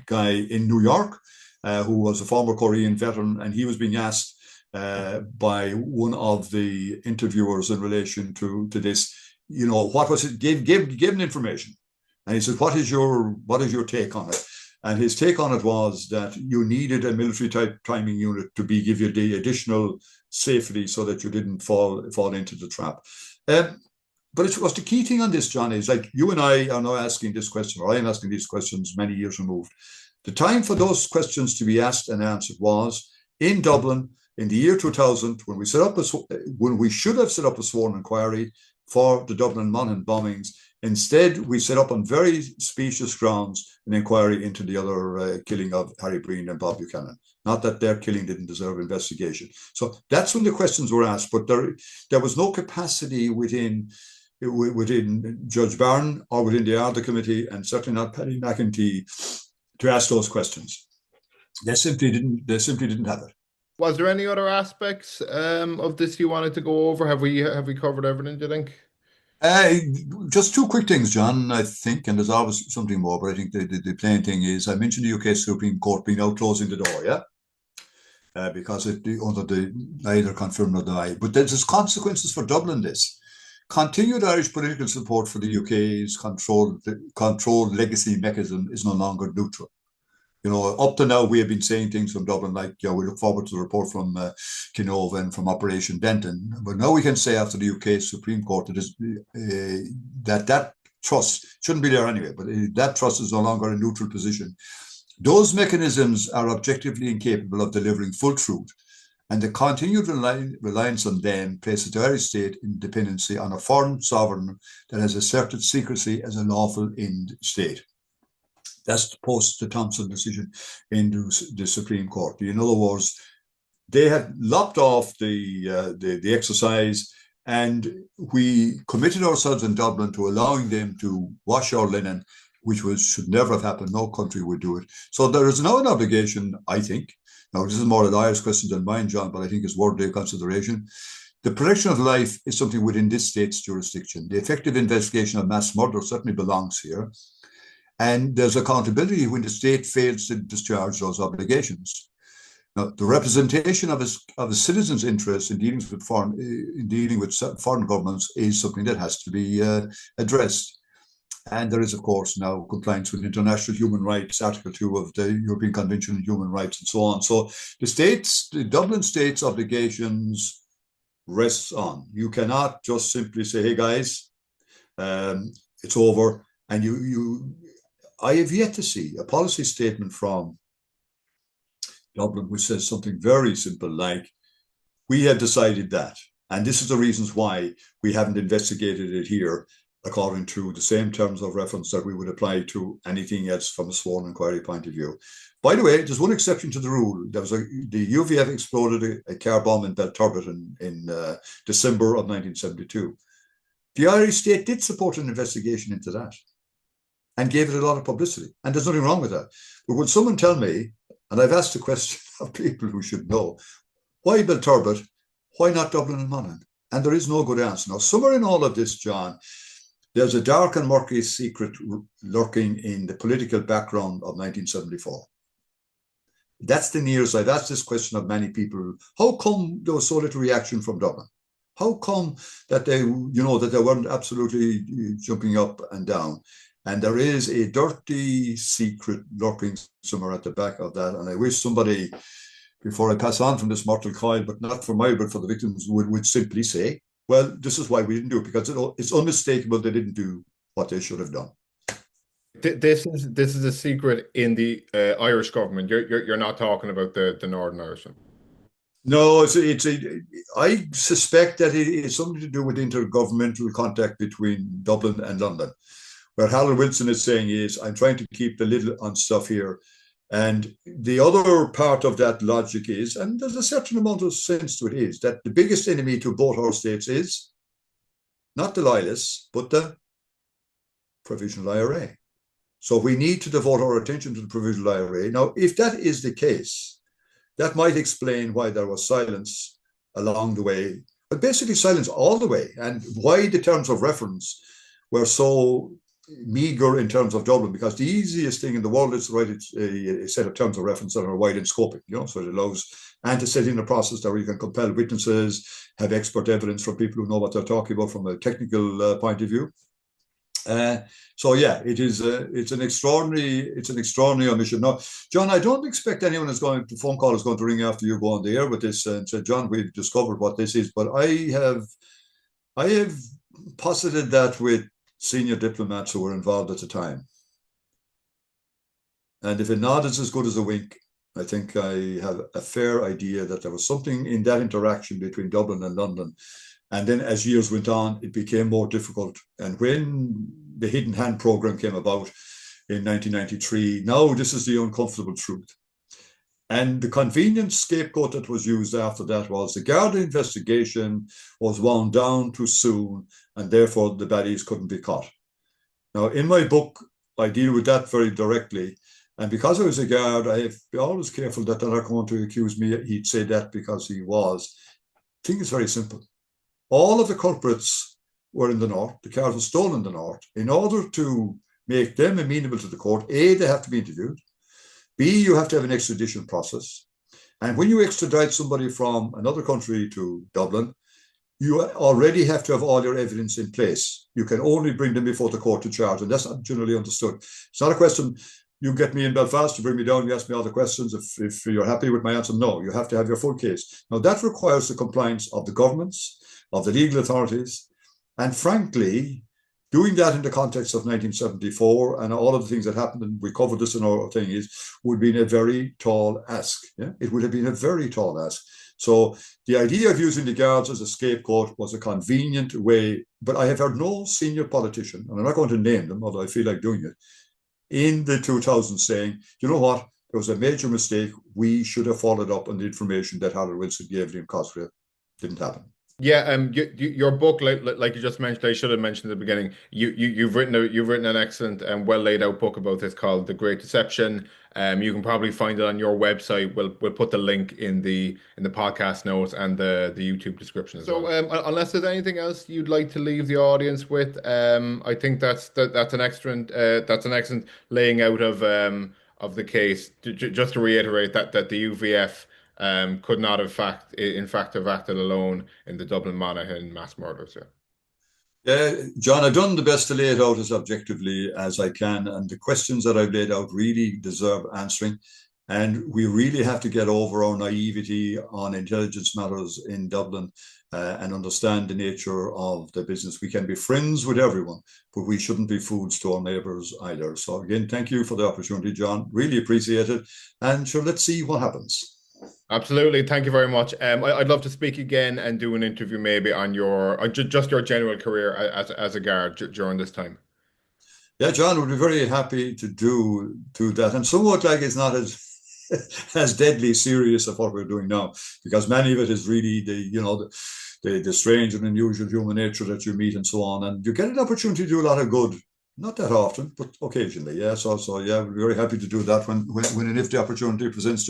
guy in New York, who was a former Korean veteran, and he was being asked by one of the interviewers in relation to this, what was it? Give an information, and he said, "What is your take on it?" And his take on it was that you needed a military type timing unit to give you the additional safety so that you didn't fall into the trap. But it was the key thing on this, John, is like you and I are now asking this question, or I am asking these questions many years removed. The time for those questions to be asked and answered was in Dublin in the year 2000, when we should have set up a sworn inquiry for the Dublin Monaghan bombings. Instead, we set up on very specious grounds an inquiry into the other killing of Harry Brien and Bob Buchanan. Not that their killing didn't deserve investigation. So that's when the questions were asked, but there was no capacity within Judge Barron or within the Garda committee, and certainly not Paddy McEntee, to ask those questions. They simply didn't have it. Was there any other aspects of this you wanted to go over? Have we covered everything, do you think? Just two quick things, John, I think, and there's obviously something more, but I think the plain thing is, I mentioned the UK Supreme Court being out closing the door, yeah? Because under the neither confirm nor deny. But there's consequences for Dublin, this. Continued Irish political support for the UK's controlled legacy mechanism is no longer neutral. Up to now, we have been saying things from Dublin like, we look forward to the report from Kenova and from Operation Denton. But now we can say after the UK Supreme Court that trust shouldn't be there anyway, but that trust is no longer a neutral position. Those mechanisms are objectively incapable of delivering full truth, and the continued reliance on them places the Irish state in dependency on a foreign sovereign that has asserted secrecy as a lawful end state. That's post the Thompson decision in the Supreme Court. In other words, they had lopped off the exercise, and we committed ourselves in Dublin to allowing them to wash our linen, which should never have happened. No country would do it. So there is now an obligation, I think. Now, this is more a lawyer's question than mine, John, but I think it's worthy of consideration. The protection of life is something within this state's jurisdiction. The effective investigation of mass murder certainly belongs here. And there's accountability when the state fails to discharge those obligations. Now, the representation of his citizens' interests in dealing with foreign governments is something that has to be addressed. And there is, of course, now compliance with international human rights, Article 2 of the European Convention on Human Rights, and so on. So the Dublin state's obligations rests on. You cannot just simply say, "Hey guys, it's over," and I have yet to see a policy statement from Dublin which says something very simple like, "We have decided that, and this is the reasons why we haven't investigated it here according to the same terms of reference that we would apply to anything else from a sworn inquiry point of view." By the way, there's one exception to the rule. The UVF exploded a car bomb in Belturbet in December of 1972. The Irish state did support an investigation into that and gave it a lot of publicity. And there's nothing wrong with that. But when someone tell me, and I've asked the question of people who should know, why Belturbet? Why not Dublin and Monaghan? And there is no good answer. Now, somewhere in all of this, John, there's a dark and murky secret lurking in the political background of 1974. That's the nearest. I've asked this question of many people. How come there was so little reaction from Dublin? How come that they weren't absolutely jumping up and down? And there is a dirty secret lurking somewhere at the back of that. And I wish somebody, before I pass on from this mortal coil, but not for my, but for the victims, would simply say, well, this is why we didn't do it, because it's unmistakable they didn't do what they should have done. This is a secret in the Irish government. You're not talking about the Northern Irish one. No, I suspect that it is something to do with intergovernmental contact between Dublin and London. Where Harold Wilson is saying is, I'm trying to keep the lid on stuff here. And the other part of that logic is, and there's a certain amount of sense to it, is that the biggest enemy to both our states is not the loyalists, but the provisional IRA. So we need to devote our attention to the provisional IRA. Now, if that is the case, that might explain why there was silence along the way, but basically silence all the way, and why the terms of reference were so meager in terms of Dublin, because the easiest thing in the world is to write a set of terms of reference that are wide in scoping, so it allows antecedent a process where you can compel witnesses, have expert evidence from people who know what they're talking about from a technical point of view. So yeah, it's an extraordinary omission. Now, John, I don't expect anyone the phone call is going to ring after you go on the air with this and say, John, we've discovered what this is. But I have posited that with senior diplomats who were involved at the time. And if a nod is as good as a wink, I think I have a fair idea that there was something in that interaction between Dublin and London. And then as years went on, it became more difficult. And when the Hidden Hand program came about in 1993, now this is the uncomfortable truth. And the convenient scapegoat that was used after that was the Garda investigation was wound down too soon, and therefore the baddies couldn't be caught. Now, in my book, I deal with that very directly. And because I was a guard, I have been always careful that they're not going to accuse me he'd say that because he was. I think it's very simple. All of the culprits were in the north. The cars were stolen in the north. In order to make them amenable to the court, A, they have to be interviewed. B, you have to have an extradition process. And when you extradite somebody from another country to Dublin, you already have to have all your evidence in place. You can only bring them before the court to charge, and that's not generally understood. It's not a question, you get me in Belfast, you bring me down, you ask me all the questions. If you're happy with my answer, no, you have to have your full case. Now, that requires the compliance of the governments, of the legal authorities, and frankly, doing that in the context of 1974 and all of the things that happened, and we covered this in our thing, would have been a very tall ask. Yeah? It would have been a very tall ask. So the idea of using the guards as a scapegoat was a convenient way, but I have heard no senior politician, and I'm not going to name them, although I feel like doing it, in the 2000s saying, you know what, there was a major mistake. We should have followed up on the information that Harold Wilson gave Liam Cosgrave. Didn't happen. Yeah, your book, like you just mentioned, I should have mentioned at the beginning. You've written an excellent and well laid out book about this called The Great Deception. You can probably find it on your website. We'll put the link in the podcast notes and the YouTube description as well. So, unless there's anything else you'd like to leave the audience with, I think that's an excellent laying out of the case. Just to reiterate that the UVF could not in fact have acted alone in the Dublin Monaghan mass murders. Yeah. Yeah, John, I've done the best to lay it out as objectively as I can, and the questions that I've laid out really deserve answering. And we really have to get over our naivety on intelligence matters in Dublin and understand the nature of the business. We can be friends with everyone, but we shouldn't be fools to our neighbours either. So again, thank you for the opportunity, John. Really appreciate it. And sure, let's see what happens. Absolutely. Thank you very much. I'd love to speak again and do an interview maybe on your just your general career as a guard during this time. Yeah, John would be very happy to do that. And somewhat like it's not as as deadly serious of what we're doing now, because many of it is really the strange and unusual human nature that you meet and so on. And you get an opportunity to do a lot of good. Not that often, but occasionally. Yeah. So yeah, we're very happy to do that when and if the opportunity presents. John.